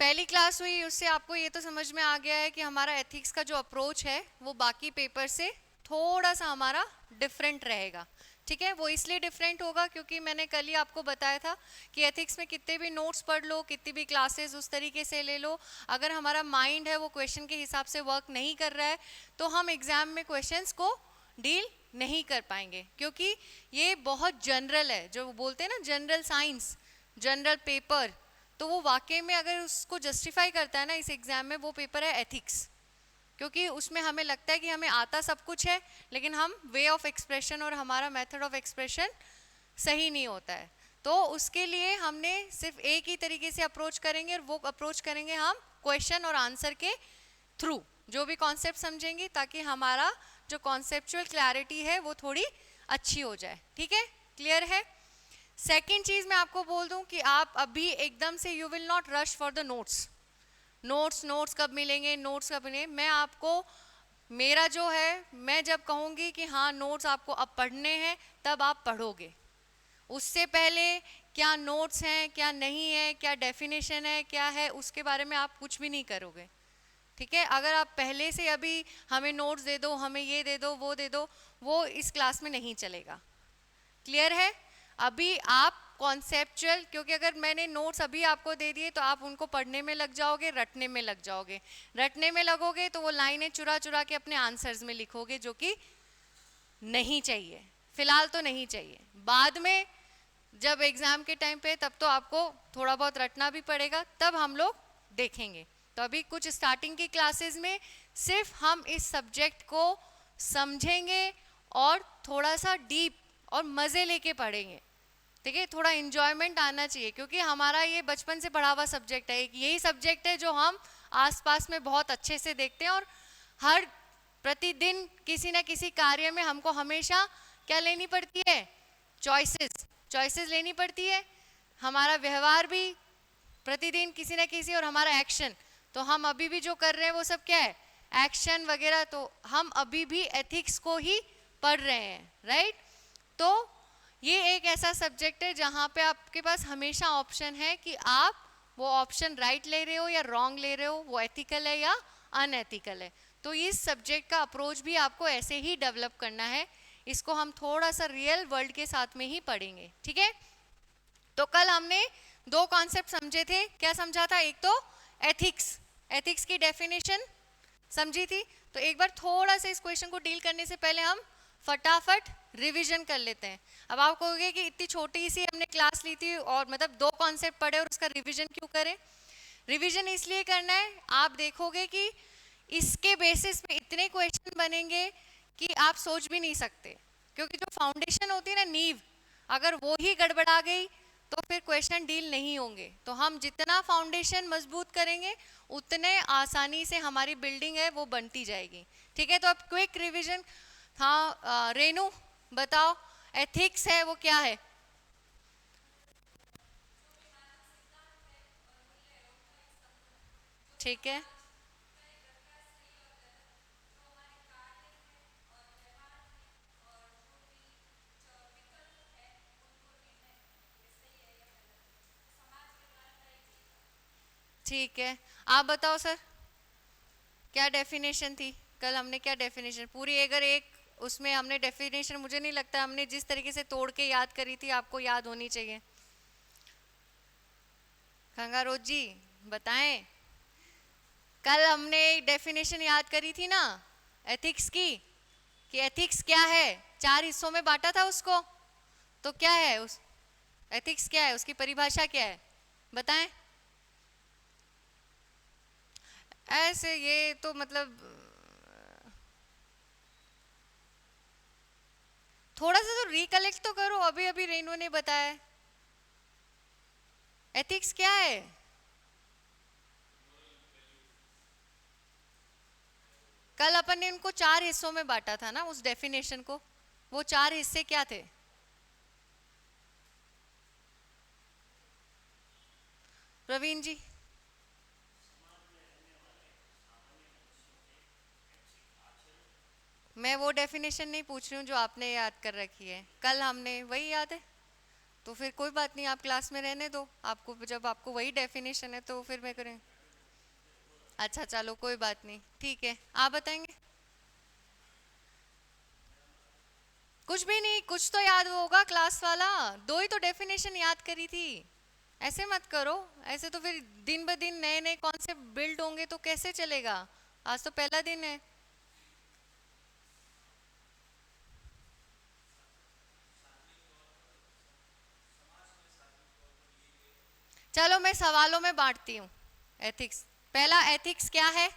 पहली क्लास हुई उससे आपको ये तो समझ में आ गया है कि हमारा एथिक्स का जो अप्रोच है वो बाकी पेपर से थोड़ा सा हमारा डिफरेंट रहेगा। ठीक है, वो इसलिए डिफरेंट होगा क्योंकि मैंने कल ही आपको बताया था कि एथिक्स में कितने भी नोट्स पढ़ लो, कितनी भी क्लासेस उस तरीके से ले लो, अगर हमारा माइंड है वो क्वेश्चन के हिसाब से वर्क नहीं कर रहा है तो हम एग्जाम में क्वेश्चंस को डील नहीं कर पाएंगे, क्योंकि ये बहुत जनरल है, जो बोलते हैं ना जनरल साइंस, जनरल पेपर। तो वो वाकई में अगर उसको जस्टिफाई करता है ना इस एग्जाम में, वो पेपर है एथिक्स। क्योंकि उसमें हमें लगता है कि हमें आता सब कुछ है, लेकिन हम वे ऑफ एक्सप्रेशन और हमारा मेथड ऑफ एक्सप्रेशन सही नहीं होता है। तो उसके लिए हमने सिर्फ एक ही तरीके से अप्रोच करेंगे, और वो अप्रोच करेंगे हम क्वेश्चन और आंसर के थ्रू, जो भी कॉन्सेप्ट समझेंगे, ताकि हमारा जो कॉन्सेप्चुअल क्लैरिटी है वो थोड़ी अच्छी हो जाए। ठीक है, क्लियर है। सेकेंड चीज मैं आपको बोल दूं कि आप अभी एकदम से you will not rush for the notes. Notes कब मिलेंगे, नोट्स कब मिलेंगे, मैं आपको, मेरा जो है, मैं जब कहूंगी कि हाँ नोट्स आपको अब पढ़ने हैं तब आप पढ़ोगे। उससे पहले क्या नोट्स हैं क्या नहीं है, क्या डेफिनेशन है क्या है, उसके बारे में आप कुछ भी नहीं करोगे। ठीक है, अगर आप पहले से अभी हमें नोट्स दे दो, हमें ये दे दो वो दे दो, वो इस क्लास में नहीं चलेगा। क्लियर है। अभी आप कॉन्सेप्चुअल, क्योंकि अगर मैंने नोट्स अभी आपको दे दिए तो आप उनको पढ़ने में लग जाओगे, रटने में लग जाओगे। रटने में लगोगे तो वो लाइनें चुरा चुरा के अपने आंसर्स में लिखोगे, जो कि नहीं चाहिए, फिलहाल तो नहीं चाहिए। बाद में जब एग्जाम के टाइम पे, तब तो आपको थोड़ा बहुत रटना भी पड़ेगा, तब हम लोग देखेंगे। तो अभी कुछ स्टार्टिंग की क्लासेस में सिर्फ हम इस सब्जेक्ट को समझेंगे और थोड़ा सा डीप और मज़े लेके पढ़ेंगे। ठीक है, थोड़ा इंजॉयमेंट आना चाहिए, क्योंकि हमारा ये बचपन से पढ़ा हुआ सब्जेक्ट है, एक यही सब्जेक्ट है जो हम आसपास में बहुत अच्छे से देखते हैं, और हर प्रतिदिन किसी न किसी कार्य में हमको हमेशा क्या लेनी पड़ती है, चॉइसेस, चॉइसेस लेनी पड़ती है। हमारा व्यवहार भी प्रतिदिन किसी न किसी, और हमारा एक्शन, तो हम अभी भी जो कर रहे हैं वो सब क्या है, एक्शन वगैरह। तो हम अभी भी एथिक्स को ही पढ़ रहे हैं, राइट। तो ये एक ऐसा सब्जेक्ट है जहाँ पे आपके पास हमेशा ऑप्शन है कि आप वो ऑप्शन राइट ले रहे हो या रॉन्ग ले रहे हो, वो एथिकल है या अनएथिकल है। तो इस सब्जेक्ट का अप्रोच भी आपको ऐसे ही डेवलप करना है। इसको हम थोड़ा सा रियल वर्ल्ड के साथ में ही पढ़ेंगे। ठीक है, तो कल हमने दो कॉन्सेप्ट समझे थे। क्या समझा था, एक तो एथिक्स, एथिक्स की डेफिनेशन समझी थी। तो एक बार थोड़ा सा इस क्वेश्चन को डील करने से पहले हम फटाफट रिवीजन कर लेते हैं। अब आप कहोगे कि इतनी छोटी सी हमने क्लास ली थी और मतलब दो कॉन्सेप्ट पढ़े और उसका रिवीजन क्यों करें। रिवीजन इसलिए करना है, आप देखोगे कि इसके बेसिस पे इतने क्वेश्चन बनेंगे कि आप सोच भी नहीं सकते, क्योंकि जो फाउंडेशन होती है ना, नींव, अगर वो ही गड़बड़ा गई तो फिर क्वेश्चन डील नहीं होंगे। तो हम जितना फाउंडेशन मजबूत करेंगे उतने आसानी से हमारी बिल्डिंग है वो बनती जाएगी। ठीक है, तो अब क्विक रिवीजन। हाँ रेनू बताओ, एथिक्स है वो क्या है। ठीक है, ठीक है, आप बताओ सर, क्या डेफिनेशन थी कल, हमने क्या डेफिनेशन पूरी, अगर एक उसमें हमने डेफिनेशन, मुझे नहीं लगता हमने जिस तरीके से तोड़ के याद करी थी आपको याद होनी चाहिए। गंगारोज जी बताएं, कल हमने एक डेफिनेशन याद करी थी ना एथिक्स की, कि एथिक्स क्या है, चार हिस्सों में बांटा था उसको। तो क्या है उस एथिक्स, क्या है उसकी परिभाषा, क्या है बताएं। ऐसे ये तो मतलब थोड़ा सा तो रिकलेक्ट तो करो, अभी अभी रेनू ने बताया। एथिक्स क्या है, कल अपन ने उनको चार हिस्सों में बांटा था ना उस डेफिनेशन को, वो चार हिस्से क्या थे। प्रवीण जी, मैं वो डेफिनेशन नहीं पूछ रही हूँ जो आपने याद कर रखी है, कल हमने वही याद है। तो फिर कोई बात नहीं, आप क्लास में रहने दो, आपको जब आपको वही डेफिनेशन है तो फिर मैं करें। अच्छा चलो कोई बात नहीं, ठीक है, आप बताएंगे। कुछ भी नहीं, कुछ तो याद होगा क्लास वाला, दो ही तो डेफिनेशन याद करी थी। ऐसे मत करो, ऐसे तो फिर दिन ब दिन नए नए कॉन्सेप्ट बिल्ड होंगे तो कैसे चलेगा। आज तो पहला दिन है। चलो मैं सवालों में बांटती हूँ। एथिक्स, पहला एथिक्स क्या है,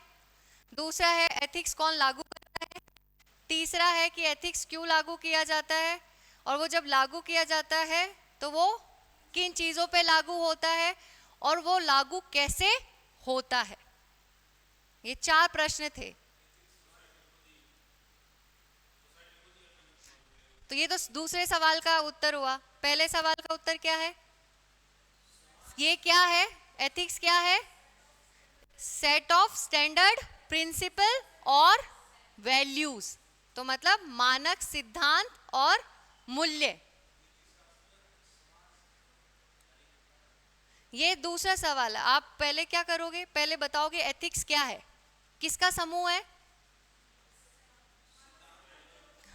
दूसरा है एथिक्स कौन लागू करता है, तीसरा है कि एथिक्स क्यों लागू किया जाता है, और वो जब लागू किया जाता है तो वो किन चीज़ों पे लागू होता है, और वो लागू कैसे होता है। ये चार प्रश्न थे। तो ये तो दूसरे सवाल का उत्तर हुआ। पहले सवाल का उत्तर क्या है, ये क्या है, एथिक्स क्या है, सेट ऑफ स्टैंडर्ड प्रिंसिपल और वैल्यूज, तो मतलब मानक सिद्धांत और मूल्य। ये दूसरा सवाल है। आप पहले क्या करोगे, पहले बताओगे एथिक्स क्या है, किसका समूह है।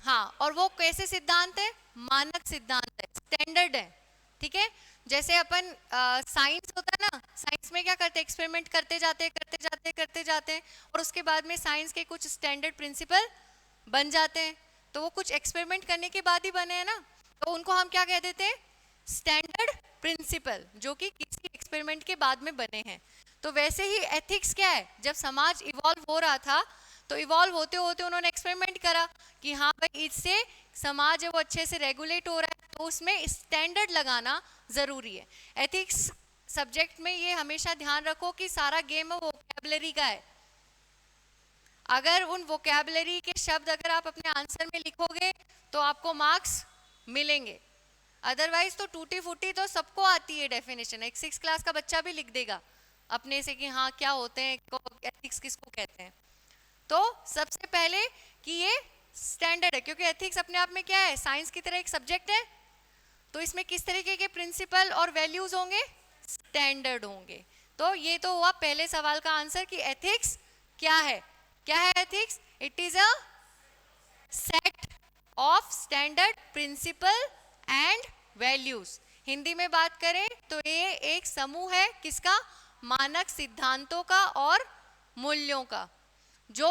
हाँ, और वो कैसे सिद्धांत है, मानक सिद्धांत है, स्टैंडर्ड है। ठीक है, जैसे अपन साइंस होता है ना, साइंस में क्या करते हैं, एक्सपेरिमेंट करते जाते करते जाते करते जाते हैं, और उसके बाद में साइंस के कुछ स्टैंडर्ड प्रिंसिपल बन जाते हैं। तो वो कुछ एक्सपेरिमेंट करने के बाद ही बने हैं ना, तो उनको हम क्या कह देते हैं, स्टैंडर्ड प्रिंसिपल, जो कि किसी एक्सपेरिमेंट के बाद में बने हैं। तो वैसे ही एथिक्स क्या है, जब समाज इवॉल्व हो रहा था तो इवॉल्व होते होते उन्होंने एक्सपेरिमेंट करा कि हाँ भाई इससे समाज है वो अच्छे से रेगुलेट हो रहा है, तो उसमें स्टैंडर्ड लगाना जरूरी है। एथिक्स सब्जेक्ट में ये हमेशा ध्यान रखो कि सारा गेम वोकैबुलरी का है। अगर उन वोकैबुलरी के शब्द अगर आप अपने आंसर में लिखोगे तो आपको मार्क्स मिलेंगे, अदरवाइज तो टूटी फूटी तो सबको आती है डेफिनेशन, एक 6 क्लास का बच्चा भी लिख देगा अपने से कि हाँ क्या होते हैं, एथिक्स किसको कहते हैं। तो सबसे पहले कि ये स्टैंडर्ड है, क्योंकि एथिक्स अपने आप में क्या है, साइंस की तरह एक सब्जेक्ट है, तो इसमें किस तरीके के प्रिंसिपल और वैल्यूज होंगे, स्टैंडर्ड होंगे। तो ये तो हुआ पहले सवाल का आंसर कि एथिक्स क्या है। क्या है ethics, it is a set of standard principle and values. Hindi में बात करें तो ये एक समूह है किसका, मानक सिद्धांतों का और मूल्यों का, जो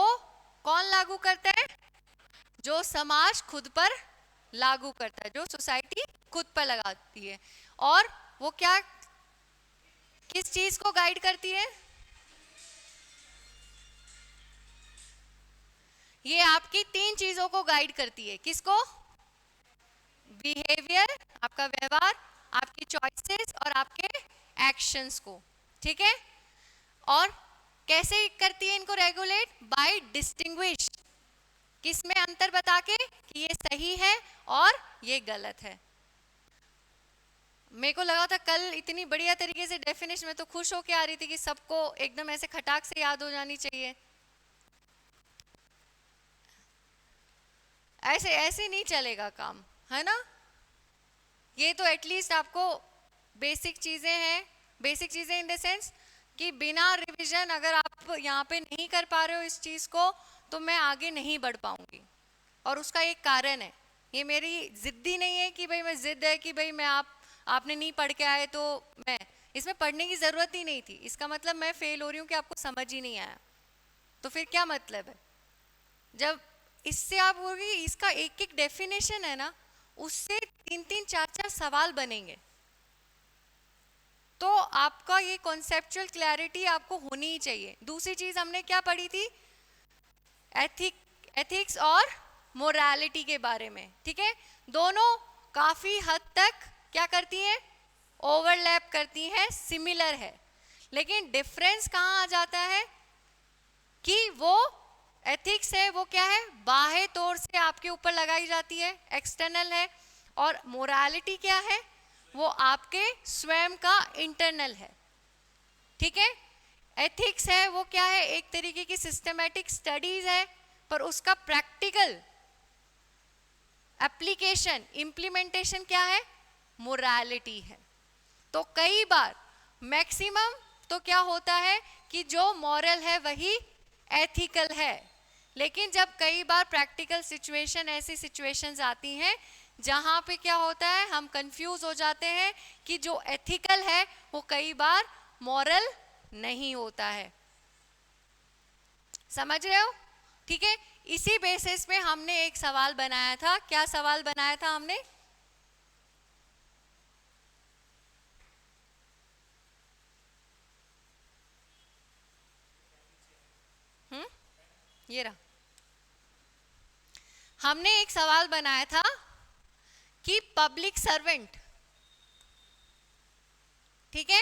कौन लागू करता है, जो समाज खुद पर लागू करता है, जो सोसाइटी खुद पर लगाती है। और वो क्या, किस चीज को गाइड करती है, ये आपकी तीन चीजों को गाइड करती है। किसको, बिहेवियर, आपका व्यवहार, आपकी चॉइसेस और आपके एक्शंस को। ठीक है, और कैसे करती है इनको रेगुलेट, बाय डिस्टिंग्विश, किस में अंतर बता के कि ये सही है और ये गलत है। मेरे को लगा था कल इतनी बढ़िया तरीके से डेफिनेशन में तो खुश होके आ रही थी कि सबको एकदम ऐसे खटाक से याद हो जानी चाहिए। ऐसे ऐसे नहीं चलेगा काम, है ना। ये तो एटलीस्ट आपको बेसिक चीजें हैं, बेसिक चीजें इन द सेंस कि बिना रिवीजन अगर आप यहाँ पे नहीं कर पा रहे हो इस चीज को तो मैं आगे नहीं बढ़ पाऊंगी। और उसका एक कारण है, ये मेरी जिद्दी नहीं है कि भाई मैं जिद है कि भाई मैं आपने नहीं पढ़ के आए तो मैं, इसमें पढ़ने की जरूरत ही नहीं थी, इसका मतलब मैं फेल हो रही हूँ कि आपको समझ ही नहीं आया, तो फिर क्या मतलब है। जब इससे आप बोलोगे इसका एक एक डेफिनेशन है ना, उससे 3-3 4-4 सवाल बनेंगे, तो आपका ये कॉन्सेप्चुअल क्लैरिटी आपको होनी ही चाहिए। दूसरी चीज हमने क्या पढ़ी थी, एथिक्स और मोरालिटी के बारे में। ठीक है, दोनों काफी हद तक क्या करती हैं, ओवरलैप करती हैं, सिमिलर है, लेकिन डिफरेंस कहाँ आ जाता है कि वो एथिक्स है वो क्या है, बाह्य तौर से आपके ऊपर लगाई जाती है, एक्सटर्नल है, और मोरालिटी क्या है, वो आपके स्वयं का इंटरनल है। ठीक है, एथिक्स है वो क्या है, एक तरीके की सिस्टमैटिक स्टडीज है, पर उसका प्रैक्टिकल एप्लीकेशन इम्प्लीमेंटेशन क्या है, मोरालिटी है। तो कई बार मैक्सिमम तो क्या होता है कि जो मॉरल है वही एथिकल है, लेकिन जब कई बार प्रैक्टिकल सिचुएशन, ऐसी सिचुएशंस आती हैं जहां पे क्या होता है, हम कंफ्यूज हो जाते हैं कि जो एथिकल है वो कई बार मॉरल नहीं होता है। समझ रहे हो? ठीक है, इसी बेसिस पे हमने एक सवाल बनाया था। क्या सवाल बनाया था हमने? ये रहा। हमने एक सवाल बनाया था कि पब्लिक सर्वेंट, ठीक है,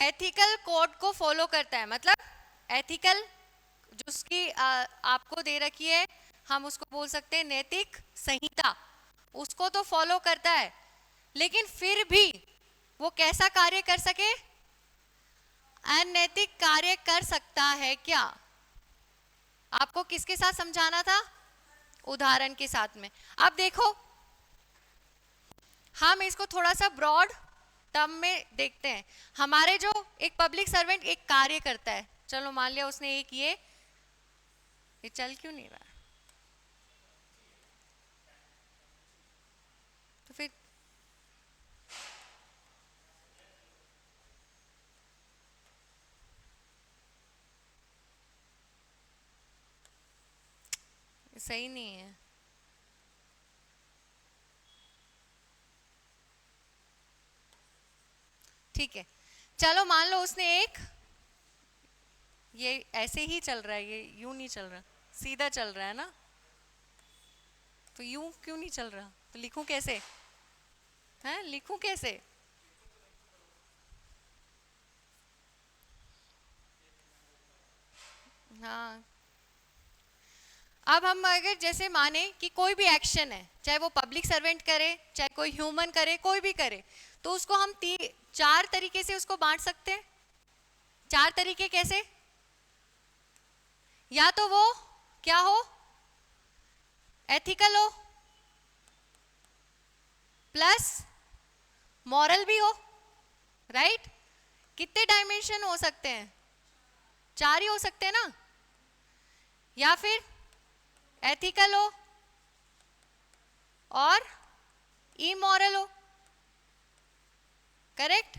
एथिकल कोड को फॉलो करता है, मतलब एथिकल जो उसकी आपको दे रखी है, हम उसको बोल सकते हैं नैतिक संहिता, उसको तो फॉलो करता है, लेकिन फिर भी वो कैसा कार्य कर सके, अनैतिक कार्य कर सकता है क्या? आपको किसके साथ समझाना था? उदाहरण के साथ में। अब देखो, हम इसको थोड़ा सा ब्रॉड टर्म में देखते हैं। हमारे जो एक पब्लिक सर्वेंट एक कार्य करता है, चलो मान लिया उसने एक ये चल क्यों नहीं रहा, तो फिर सही नहीं है। ठीक है, चलो मान लो उसने एक, ये ऐसे ही चल रहा है, ये यूं नहीं चल रहा, सीधा चल रहा है ना, तो यूं क्यों नहीं चल रहा, तो लिखूं कैसे? हैं, लिखूं कैसे? हाँ, अब हम अगर जैसे माने कि कोई भी एक्शन है, चाहे वो पब्लिक सर्वेंट करे, चाहे कोई ह्यूमन करे, कोई भी करे, तो उसको हम 4 तरीके से उसको बांट सकते हैं। 4 तरीके कैसे? या तो वो क्या हो, एथिकल हो, प्लस मॉरल भी हो, राइट? कितने डायमेंशन हो सकते हैं? 4 ही हो सकते हैं ना। या फिर एथिकल हो और इमोरल हो, करेक्ट?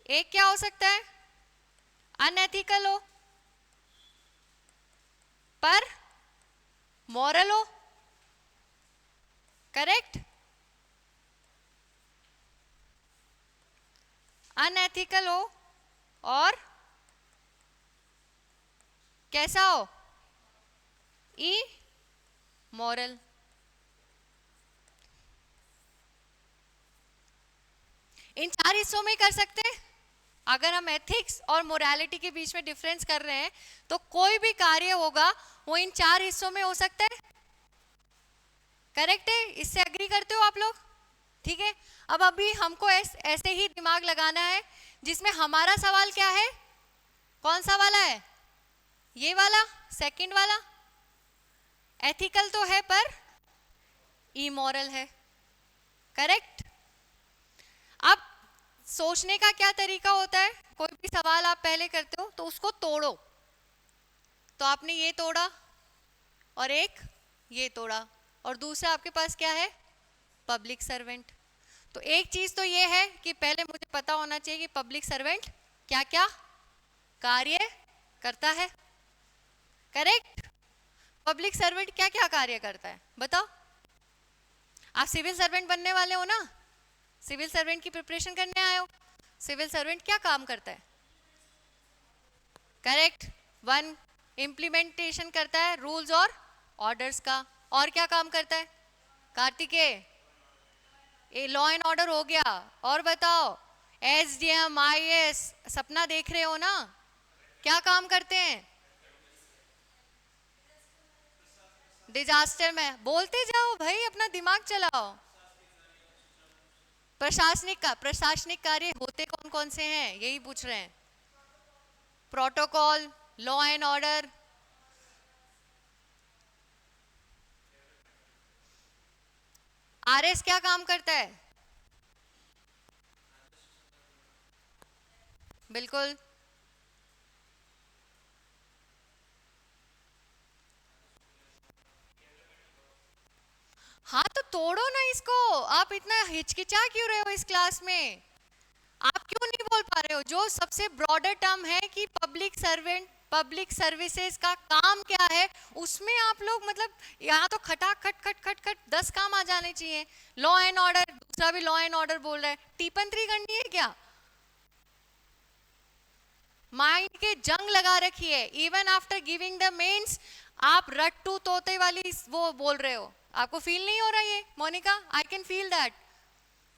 एक क्या हो सकता है, अनएथिकल हो पर मॉरल हो, करेक्ट? अनएथिकल हो और कैसा हो, ई मॉरल। इन 4 हिस्सों में कर सकते हैं। अगर हम एथिक्स और मोरालिटी के बीच में डिफरेंस कर रहे हैं तो कोई भी कार्य होगा वो इन 4 हिस्सों में हो सकता है, करेक्ट है? इससे एग्री करते हो आप लोग? ठीक है, अब अभी हमको ऐसे ही दिमाग लगाना है जिसमें हमारा सवाल क्या है, कौन सा वाला है, ये वाला, सेकंड वाला। एथिकल तो है पर इमोरल है, करेक्ट? अब सोचने का क्या तरीका होता है, कोई भी सवाल आप पहले करते हो तो उसको तोड़ो। तो आपने ये तोड़ा और एक ये तोड़ा, और दूसरा आपके पास क्या है, पब्लिक सर्वेंट। तो एक चीज तो ये है कि पहले मुझे पता होना चाहिए कि पब्लिक सर्वेंट क्या क्या कार्य करता है, करेक्ट? पब्लिक सर्वेंट क्या क्या कार्य करता है बताओ। आप सिविल सर्वेंट बनने वाले हो ना, सिविल सर्वेंट की प्रिपरेशन करने आए हो। सिविल सर्वेंट क्या काम करता है, करेक्ट? 1, इम्प्लीमेंटेशन करता है रूल्स और ऑर्डर्स का। और क्या काम करता है कार्तिकेय? ये लॉ एंड ऑर्डर हो गया। और बताओ, एसडीएम, आईएएस, सपना देख रहे हो ना, क्या काम करते हैं? डिजास्टर में बोलते जाओ भाई, अपना दिमाग चलाओ। प्रशासनिक कार्य होते कौन कौन से हैं, यही पूछ रहे हैं। Protocol, law and order, RS क्या काम करता है? बिल्कुल। हाँ तो तोड़ो ना इसको, आप इतना हिचकिचा क्यों रहे हो इस क्लास में? आप क्यों नहीं बोल पा रहे हो? जो सबसे ब्रॉडर टर्म है कि पब्लिक सर्वेंट, पब्लिक सर्विसेज का काम क्या है, उसमें आप लोग मतलब यहाँ तो खटा खट खट खट खट 10 काम आ जाने चाहिए। लॉ एंड ऑर्डर, दूसरा भी लॉ एंड ऑर्डर बोल रहा है, टीपन 3 करनी है क्या? माइंड के जंग लगा रखी है। Even after giving the mains आप रट्टू तोते वाली वो बोल रहे हो। आपको फील नहीं हो रहा ये Monica? I can feel that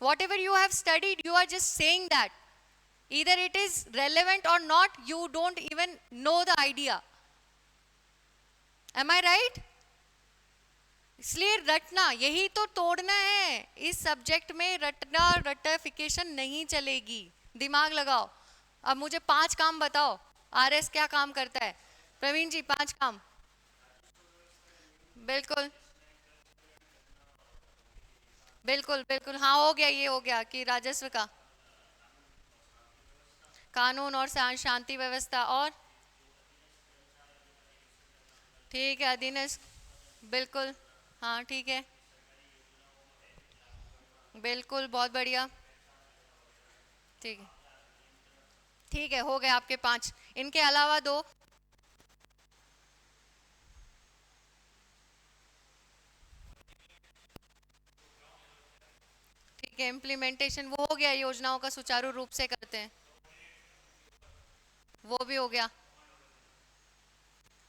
whatever you have studied you are just saying that either it is relevant or not, you don't even know the idea. am I right? इसलिए रटना यही तो तोड़ना है। इस सब्जेक्ट में रटना, रटिफिकेशन नहीं चलेगी। दिमाग लगाओ। अब मुझे 5 काम बताओ, आरएस क्या काम करता है? प्रवीण जी 5 काम। बिल्कुल बिल्कुल बिल्कुल, हाँ हो गया, ये हो गया कि राजस्व का कानून और शांति व्यवस्था, और ठीक है अधीनस्थ, बिल्कुल हाँ ठीक है, बिल्कुल बहुत बढ़िया, ठीक है ठीक है, हो गए आपके 5। इनके अलावा 2। ठीक है, इम्प्लीमेंटेशन वो हो गया, योजनाओं का सुचारू रूप से करते हैं, वो भी हो गया।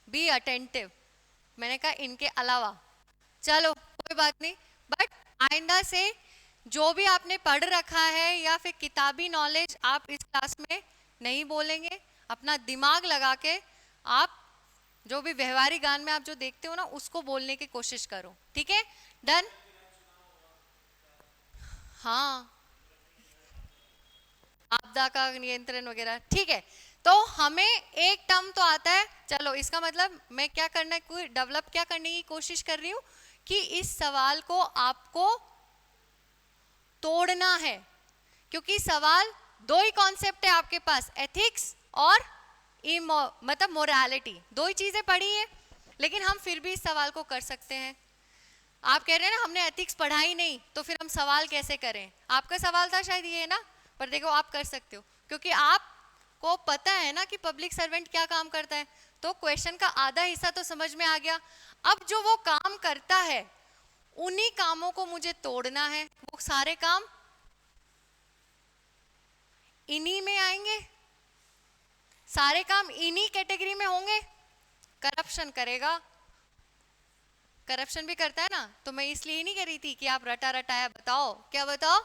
बी अटेंटिव, मैंने कहा इनके अलावा। चलो कोई बात नहीं, बट आइंदा से जो भी आपने पढ़ रखा है या फिर किताबी नॉलेज आप इस क्लास में नहीं बोलेंगे। अपना दिमाग लगा के आप जो भी व्यवहारिक गान में आप जो देखते हो ना उसको बोलने की कोशिश करो, ठीक है? डन। हाँ, आपदा का नियंत्रण वगैरह, ठीक है। तो हमें एक टर्म तो आता है, चलो इसका मतलब मैं क्या करना है, कोई डेवलप क्या करने की कोशिश कर रही हूँ कि इस सवाल को आपको तोड़ना है, क्योंकि सवाल 2 ही कॉन्सेप्ट है आपके पास, एथिक्स और मतलब मोरालिटी, 2 ही चीजें पढ़ी है, लेकिन हम फिर भी इस सवाल को कर सकते हैं। आप कह रहे हैं ना हमने एथिक्स पढ़ा ही नहीं, तो फिर हम सवाल कैसे करें? आपका सवाल था शायद ये ना, पर देखो आप कर सकते हो, क्योंकि आपको पता है ना कि पब्लिक सर्वेंट क्या काम करता है, तो क्वेश्चन का आधा हिस्सा तो समझ में आ गया। अब जो वो काम करता है उन्हीं कामों को मुझे तोड़ना है। वो सारे काम इन्हीं में आएंगे, सारे काम इन्हीं कैटेगरी में होंगे। करप्शन करेगा, करप्शन भी करता है ना, तो मैं इसलिए नहीं कह रही थी कि आप रटा रटाया बताओ, क्या बताओ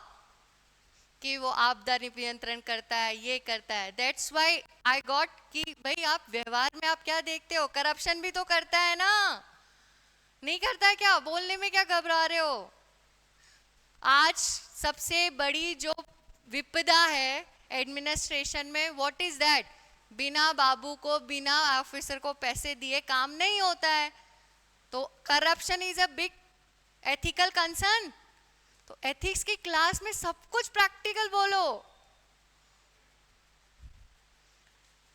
कि वो आपदा नियंत्रण करता है, ये करता है। दैट्स व्हाई आई गॉट कि भाई आप व्यवहार में आप क्या देखते हो, करप्शन भी तो करता है ना, नहीं करता है क्या? बोलने में क्या घबरा रहे हो? आज सबसे बड़ी जो विपदा है एडमिनिस्ट्रेशन में, व्हाट इज दैट? बिना बाबू को, बिना ऑफिसर को पैसे दिए काम नहीं होता है। तो corruption is a big ethical concern. तो एथिक्स की क्लास में सब कुछ प्रैक्टिकल बोलो।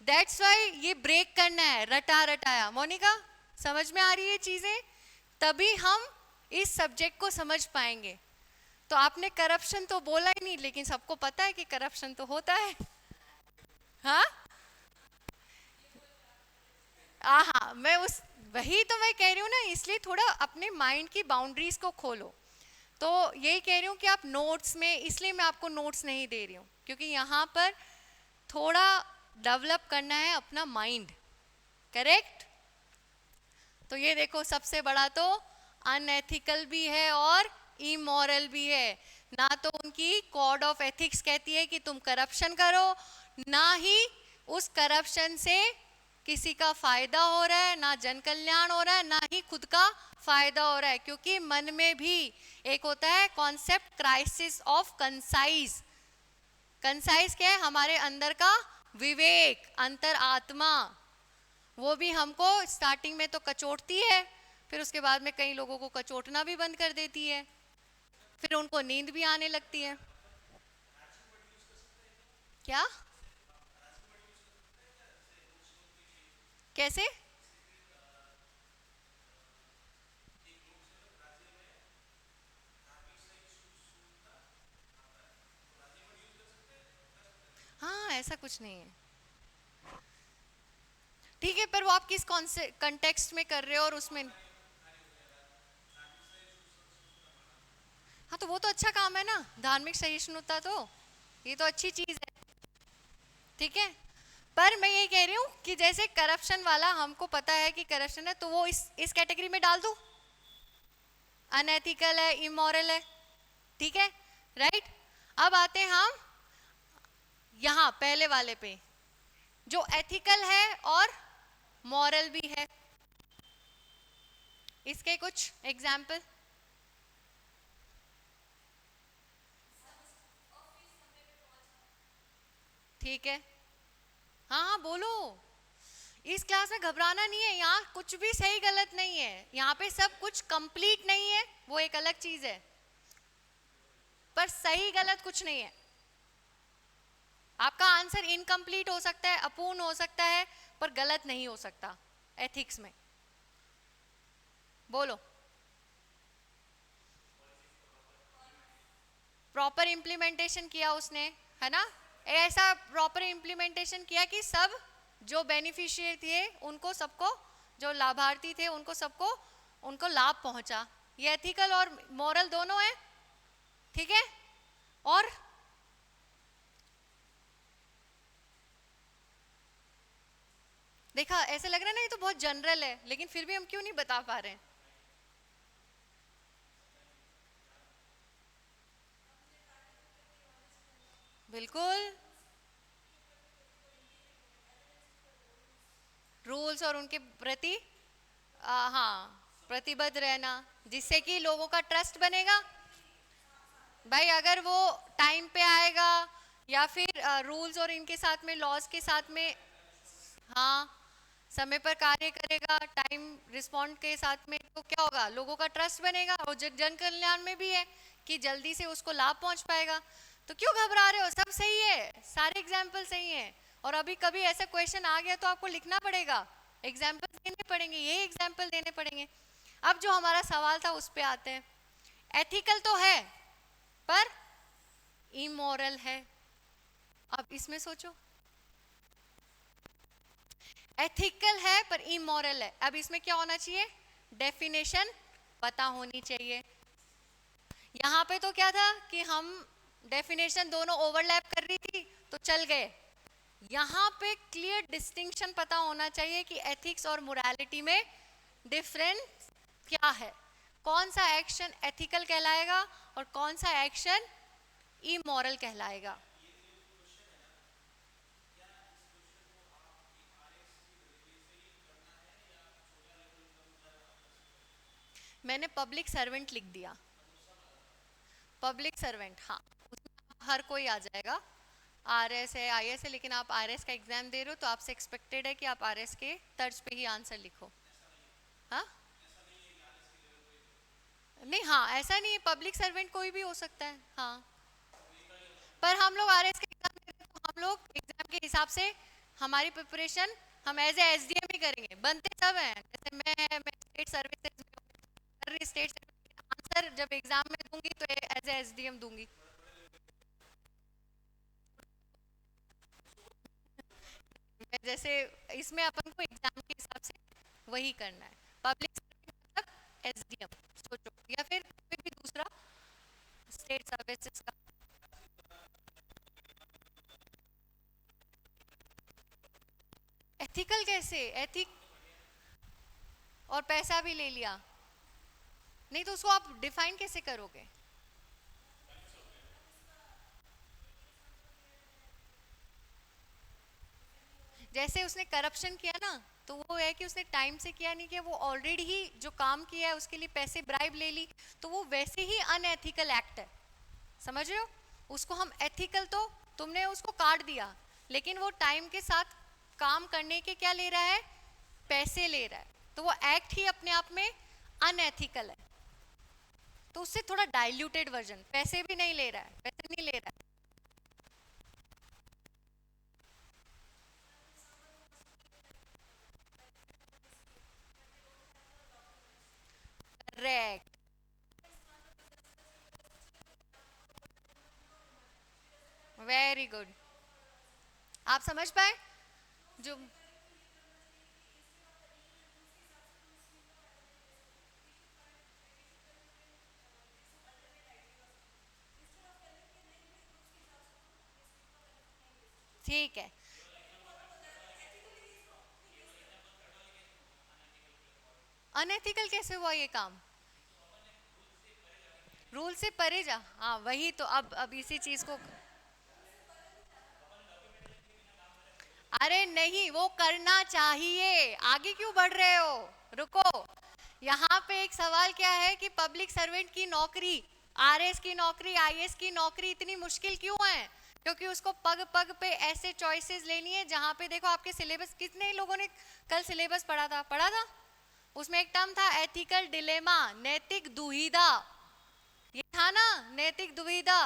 दैट्स व्हाई ये ब्रेक करना है, रटा रटाया। मोनिका समझ में आ रही है चीजें? तभी हम इस सब्जेक्ट को समझ पाएंगे। तो आपने करप्शन तो बोला ही नहीं, लेकिन सबको पता है कि करप्शन तो होता है। हाँ हाँ, मैं उस वही तो मैं कह रही हूँ ना, इसलिए थोड़ा अपने माइंड की बाउंड्रीज को खोलो। तो यही कह रही हूँ कि आप नोट्स में, इसलिए मैं आपको नोट्स नहीं दे रही हूँ क्योंकि यहाँ पर थोड़ा डेवलप करना है अपना माइंड, करेक्ट? तो ये देखो सबसे बड़ा तो अनएथिकल भी है और इमोरल भी है। ना तो उनकी कोड ऑफ एथिक्स कहती है कि तुम करप्शन करो, ना ही उस करप्शन से किसी का फायदा हो रहा है, ना जन कल्याण हो रहा है, ना ही खुद का फायदा हो रहा है। क्योंकि मन में भी एक होता है concept, crisis of concise. Concise क्या है? हमारे अंदर का विवेक, अंतर आत्मा, वो भी हमको स्टार्टिंग में तो कचोटती है, फिर उसके बाद में कई लोगों को कचोटना भी बंद कर देती है। फिर उनको नींद भी आने लगती है। क्या? कैसे? हाँ, ऐसा कुछ नहीं है। ठीक है, पर वो आप किस कौन से कंटेक्स्ट में कर रहे हो और उसमें। हाँ, तो वो तो अच्छा काम है ना, धार्मिक सहिष्णुता, तो ये तो अच्छी चीज है। ठीक है, पर मैं ये कह रही हूँ कि जैसे करप्शन वाला हमको पता है कि करप्शन है, तो वो इस कैटेगरी में डाल दूं, अनएथिकल है, इमोरल है। ठीक है, राइट। अब आते हैं हम यहाँ पहले वाले पे, जो एथिकल है और मॉरल भी है। इसके कुछ एग्जाम्पल। ठीक है, हाँ हाँ बोलो। इस क्लास में घबराना नहीं है, यहाँ कुछ भी सही गलत नहीं है, यहाँ पे सब कुछ कंप्लीट नहीं है, वो एक अलग चीज है, पर सही गलत कुछ नहीं है। आपका आंसर इनकम्प्लीट हो सकता है, अपूर्ण हो सकता है, पर गलत नहीं हो सकता एथिक्स में। बोलो। प्रॉपर इम्प्लीमेंटेशन किया उसने, है ना? ऐसा प्रॉपर इम्प्लीमेंटेशन किया कि सब जो बेनिफिशियरी थे उनको सबको, जो लाभार्थी थे उनको सबको, उनको लाभ पहुंचा। ये एथिकल और मॉरल दोनों है। ठीक है, और देखा, ऐसे लग रहा है ना ये तो बहुत जनरल है, लेकिन फिर भी हम क्यों नहीं बता पा रहे हैं? बिल्कुल, रूल्स और उनके प्रति हाँ प्रतिबद्ध रहना, जिससे कि लोगों का ट्रस्ट बनेगा। भाई अगर वो टाइम पे आएगा या फिर रूल्स और इनके साथ में, लॉज के साथ में, हाँ समय पर कार्य करेगा, टाइम रिस्पॉन्ड के साथ में, तो क्या होगा, लोगों का ट्रस्ट बनेगा, और जन कल्याण में भी है कि जल्दी से उसको लाभ पहुंच पाएगा। तो क्यों घबरा रहे हो, सब सही है, सारे एग्जाम्पल सही हैं। और अभी कभी ऐसा क्वेश्चन आ गया तो आपको लिखना पड़ेगा, एग्जाम्पल देने पड़ेंगे, ये एग्जाम्पल देने पड़ेंगे। अब जो हमारा सवाल था उस पर आते हैं। एथिकल तो है पर इमोरल है। अब इसमें सोचो, एथिकल है पर इमोरल है, अब इसमें क्या होना चाहिए, डेफिनेशन पता होनी चाहिए। यहाँ पे तो क्या था कि हम डेफिनेशन दोनों ओवरलैप कर रही थी तो चल गए। यहाँ पे क्लियर डिस्टिंक्शन पता होना चाहिए कि एथिक्स और मोरालिटी में डिफरेंस क्या है, कौन सा एक्शन एथिकल कहलाएगा और कौन सा एक्शन इमोरल कहलाएगा। मैंने पब्लिक सर्वेंट लिख दिया, पब्लिक सर्वेंट, हाँ उसमें हर कोई आ जाएगा, आरएस है, आईएएस है, लेकिन आप आरएस का एग्जाम दे रहे हो तो आपसे एक्सपेक्टेड है कि आप आरएस के तर्ज पे ही आंसर लिखो। हाँ नहीं, हाँ ऐसा नहीं है, पब्लिक सर्वेंट कोई भी हो सकता है, हाँ। पर हम लोग आरएस का एग्जाम दे रहे हैं तो हम लोग एग्जाम के हिसाब से हमारी प्रिपरेशन हम एज ए एसडीएम ही करेंगे, बनते सब हैं, जैसे मैं स्टेट सर्विसेज में कर रही, स्टेट आंसर जब एग्जाम में दूंगी तो एज ए एसडीएम दूंगी। जैसे इसमें अपन को एग्जाम के हिसाब से वही करना है, पब्लिक मतलब एसडीएम सोचो, या फिर कोई भी दूसरा स्टेट सर्विसेज का। एथिकल कैसे, एथिक और पैसा भी ले लिया, नहीं तो उसको आप डिफाइन कैसे करोगे? जैसे उसने करप्शन किया ना, तो वो है कि उसने टाइम से किया नहीं किया, वो ऑलरेडी ही जो काम किया है उसके लिए पैसे ब्राइब ले ली, तो वो वैसे ही अनएथिकल एक्ट है, समझ रहे हो? उसको हम एथिकल, तो तुमने उसको काट दिया, लेकिन वो टाइम के साथ काम करने के क्या ले रहा है, पैसे ले रहा है, तो वो एक्ट ही अपने आप में अनएथिकल है। तो उससे थोड़ा डाइल्यूटेड वर्जन, पैसे भी नहीं ले रहा है, पैसे नहीं ले रहा है। करेक्ट, वेरी गुड, आप समझ पाए जो। ठीक है, अनएथिकल कैसे हुआ ये काम? रूल से परे जा, हाँ वही तो, अब इसी चीज को, अरे नहीं वो करना चाहिए, आगे क्यों बढ़ रहे हो, रुको। यहाँ पे एक सवाल क्या है कि पब्लिक सर्वेंट की नौकरी, आरएस की नौकरी, आईएएस की नौकरी इतनी मुश्किल क्यों है? क्योंकि उसको पग पग पे ऐसे चॉइसेस लेनी है जहाँ पे देखो आपके सिलेबस, कितने लोगों ने कल सिलेबस पढ़ा था, उसमें एक टर्म था एथिकल डिलेमा, नैतिक दुविधा, ये था ना नैतिक दुविधा।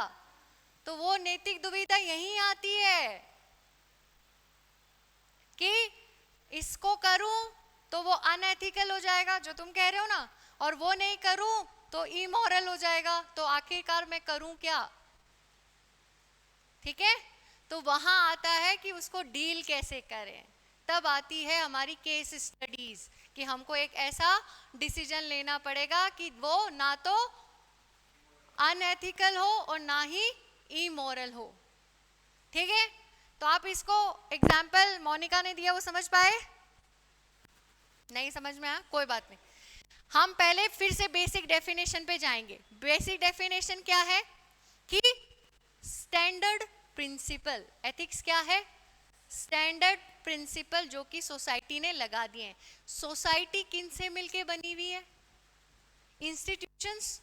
तो वो नैतिक दुविधा यही आती है कि इसको करूं तो वो अनएथिकल हो जाएगा जो तुम कह रहे हो ना, और वो नहीं करूं तो इमोरल हो जाएगा, तो आखिरकार मैं करूं क्या? ठीक है, तो वहां आता है कि उसको डील कैसे करें, तब आती है हमारी केस स्टडीज कि हमको एक ऐसा डिसीजन लेना पड़ेगा कि वो ना तो अनएथिकल हो और ना ही इमोरल हो। ठीक है, तो आप इसको एग्जाम्पल मोनिका ने दिया वो समझ पाए? नहीं समझ में आया, कोई बात नहीं, हम पहले फिर से बेसिक डेफिनेशन पे जाएंगे। बेसिक डेफिनेशन क्या है कि स्टैंडर्ड प्रिंसिपल, एथिक्स क्या है? स्टैंडर्ड प्रिंसिपल जो कि सोसाइटी ने लगा दिए हैं। सोसाइटी किन से मिलके बनी हुई है? इंस्टीट्यूशंस,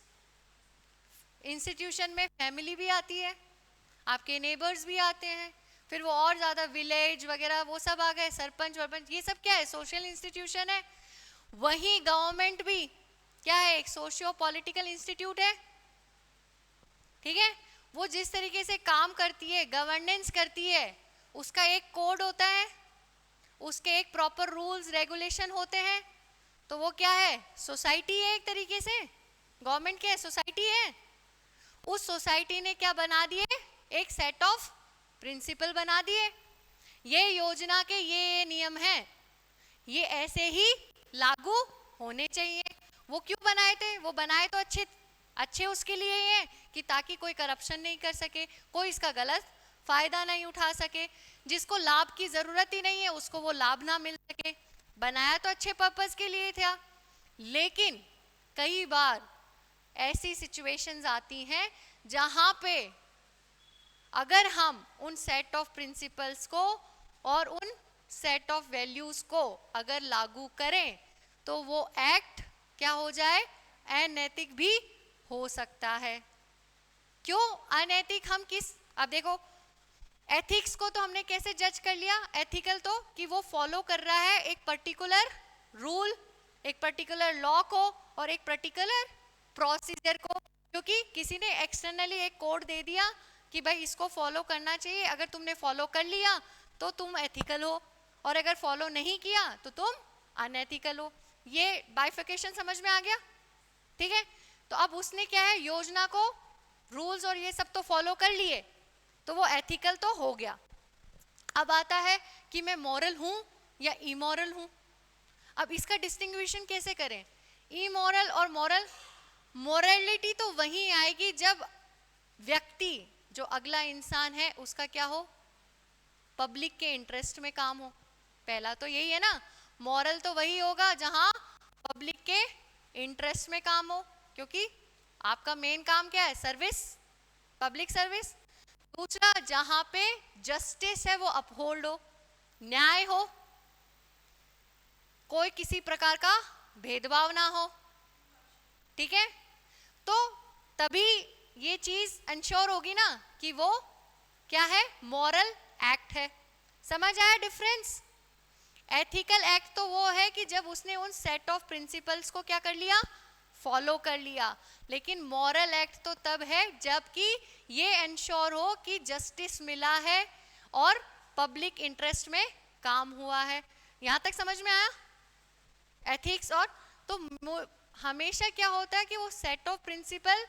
इंस्टीट्यूशन में फैमिली भी आती है, आपके नेबर्स भी आते हैं, फिर वो और ज़्यादा विलेज वगैरह वो सब आ गए, सरपंच वरपंच, ये सब क्या है? सोशल इंस्टीट्यूशन है। वही गवर्नमेंट भी क्या है? एक सोशियो पॉलिटिकल इंस्टीट्यूट है। ठीक है, वो जिस तरीके से काम करती है, गवर्नेंस करती है, उसका एक कोड होता है, उसके एक प्रॉपर रूल्स रेगुलेशन होते हैं, तो वो क्या है? सोसाइटी है एक तरीके से। गवर्नमेंट क्या है? सोसाइटी है। उस सोसाइटी ने क्या बना दिए? एक सेट ऑफ प्रिंसिपल बना दिए, ये योजना के ये नियम हैं, ये ऐसे ही लागू होने चाहिए। वो क्यों बनाए थे? वो बनाए तो अच्छे उसके लिए ही है कि ताकि कोई करप्शन नहीं कर सके, कोई इसका गलत फायदा नहीं उठा सके, जिसको लाभ की जरूरत ही नहीं है उसको वो लाभ ना मिल सके। बनाया तो अच्छे पर्पस के लिए था, लेकिन कई बार ऐसी सिचुएशंस आती हैं जहां पे अगर हम उन सेट ऑफ प्रिंसिपल्स को और उन सेट ऑफ वैल्यूज को अगर लागू करें तो वो एक्ट क्या हो जाए? अनैतिक भी हो सकता है। क्यों अनैतिक? हम किस, अब देखो एथिक्स को तो हमने कैसे जज कर लिया? एथिकल तो कि वो फॉलो कर रहा है एक पर्टिकुलर रूल, एक पर्टिकुलर लॉ को और एक पर्टिकुलर प्रोसीजर को, क्योंकि किसी ने एक्सटर्नली एक कोड दे दिया कि भाई इसको फॉलो करना चाहिए, अगर तुमने फॉलो कर लिया तो तुम एथिकल हो, और अगर फॉलो नहीं किया तो तुम अनएथिकल हो। ये बाइफिकेशन समझ में आ गया? ठीक है, तो अब उसने क्या है, योजना को, रूल्स और ये सब तो फॉलो कर लिए, तो वो एथिकल तो हो गया। अब आता है कि मैं मॉरल हूं या इमोरल हूं। अब इसका डिस्टिंग्विशन कैसे करें, इमोरल और मॉरल? मोरलिटी तो वही आएगी जब व्यक्ति, जो अगला इंसान है, उसका क्या हो? पब्लिक के इंटरेस्ट में काम हो। पहला तो यही है ना, मॉरल तो वही होगा जहां पब्लिक के इंटरेस्ट में काम हो, क्योंकि आपका मेन काम क्या है? Service, public service. दूसरा, जहां पे जस्टिस है वो अपहोल्ड हो, न्याय हो, कोई किसी प्रकार का भेदभाव ना हो। ठीक है, तो तभी ये चीज इंश्योर होगी ना कि वो क्या है? मॉरल एक्ट है। समझ आया डिफरेंस? एथिकल एक्ट तो वो है कि जब उसने उन सेट ऑफ प्रिंसिपल्स को क्या कर लिया? फॉलो कर लिया, लेकिन मॉरल एक्ट तो तब है जबकि ये इंश्योर हो कि जस्टिस मिला है और पब्लिक इंटरेस्ट में काम हुआ है। यहां तक समझ में आया एथिक्स? और तो हमेशा क्या होता है कि वो set of principle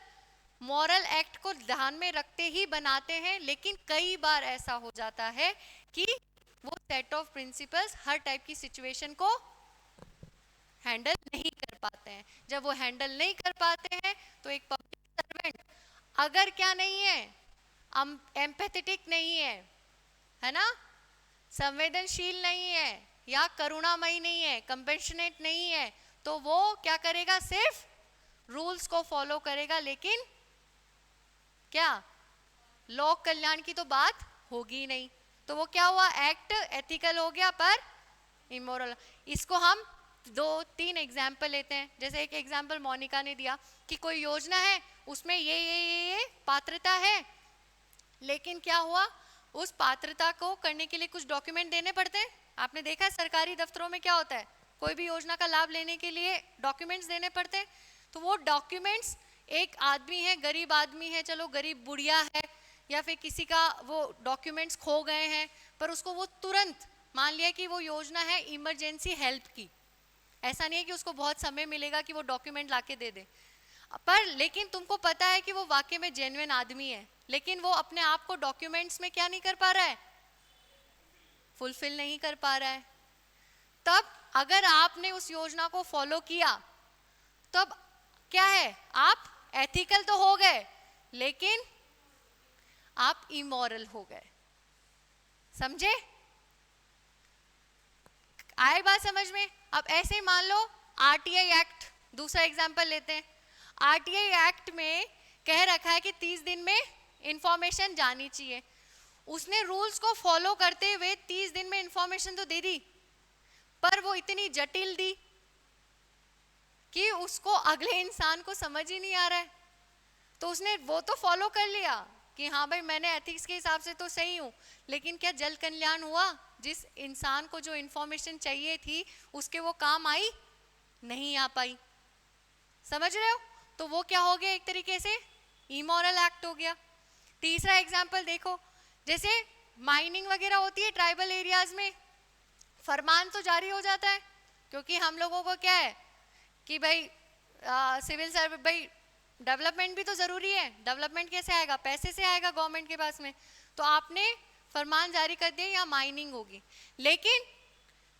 moral act को ध्यान में रखते ही बनाते हैं, लेकिन कई बार ऐसा हो जाता है कि वो set of principles her type की सिचुएशन को हैंडल नहीं कर पाते हैं। जब वो हैंडल नहीं कर पाते हैं तो एक पब्लिक सर्वेंट अगर क्या नहीं है, एम्पैथेटिक नहीं है ना, संवेदनशील नहीं है या करुणामयी नहीं है, कंपेशनेट नहीं है, तो वो क्या करेगा, सिर्फ रूल्स को फॉलो करेगा, लेकिन क्या लोक कल्याण की तो बात होगी नहीं। तो वो क्या हुआ, एक्ट एथिकल हो गया पर इमोरल। इसको हम 2-3 एग्जाम्पल लेते हैं। जैसे एक एग्जाम्पल मोनिका ने दिया कि कोई योजना है, उसमें ये पात्रता है, लेकिन क्या हुआ, उस पात्रता को करने के लिए कुछ डॉक्यूमेंट देने पड़ते हैं। आपने देखा है सरकारी दफ्तरों में क्या होता है, कोई भी योजना का लाभ लेने के लिए डॉक्यूमेंट्स देने पड़ते हैं। तो वो डॉक्यूमेंट्स, एक आदमी है, गरीब आदमी है, चलो गरीब बुढ़िया है, या फिर किसी का वो डॉक्यूमेंट्स खो गए हैं, पर उसको वो तुरंत, मान लिया कि वो योजना है इमरजेंसी हेल्प की, ऐसा नहीं है कि उसको बहुत समय मिलेगा कि वो डॉक्यूमेंट लाके दे दे, पर लेकिन तुमको पता है कि वो वाकई में जेन्युइन आदमी है, लेकिन वो अपने आप को डॉक्यूमेंट्स में क्या नहीं कर पा रहा है, फुलफिल नहीं कर पा रहा है। तब अगर आपने उस योजना को फॉलो किया, तब क्या है, आप एथिकल तो हो गए, लेकिन आप इमोरल हो गए। समझे? आए बात समझ में? अब ऐसे ही मान लो आरटीआई एक्ट, दूसरा एग्जांपल लेते हैं। आरटीआई एक्ट में कह रखा है कि 30 दिन में इंफॉर्मेशन जानी चाहिए। उसने रूल्स को फॉलो करते हुए 30 दिन में इंफॉर्मेशन तो दे दी, पर वो इतनी जटिल दी कि उसको अगले इंसान को समझ ही नहीं आ रहा है। तो उसने वो तो फॉलो कर लिया कि हाँ भाई मैंने एथिक्स के हिसाब से तो सही हूँ, लेकिन क्या जल कल्याण हुआ? जिस इंसान को जो इंफॉर्मेशन चाहिए थी उसके वो काम आई नहीं, आ पाई। समझ रहे हो? तो वो क्या हो गया, एक तरीके से इमोरल एक्ट हो गया। तीसरा एग्जाम्पल देखो, जैसे माइनिंग वगैरह होती है ट्राइबल एरियाज में, फरमान तो जारी हो जाता है, क्योंकि हम लोगों को क्या है कि भाई सिविल सर्विस, भाई डेवलपमेंट भी तो जरूरी है। डेवलपमेंट कैसे आएगा, पैसे से आएगा गवर्नमेंट के पास में। तो आपने फरमान जारी कर दिया या माइनिंग होगी, लेकिन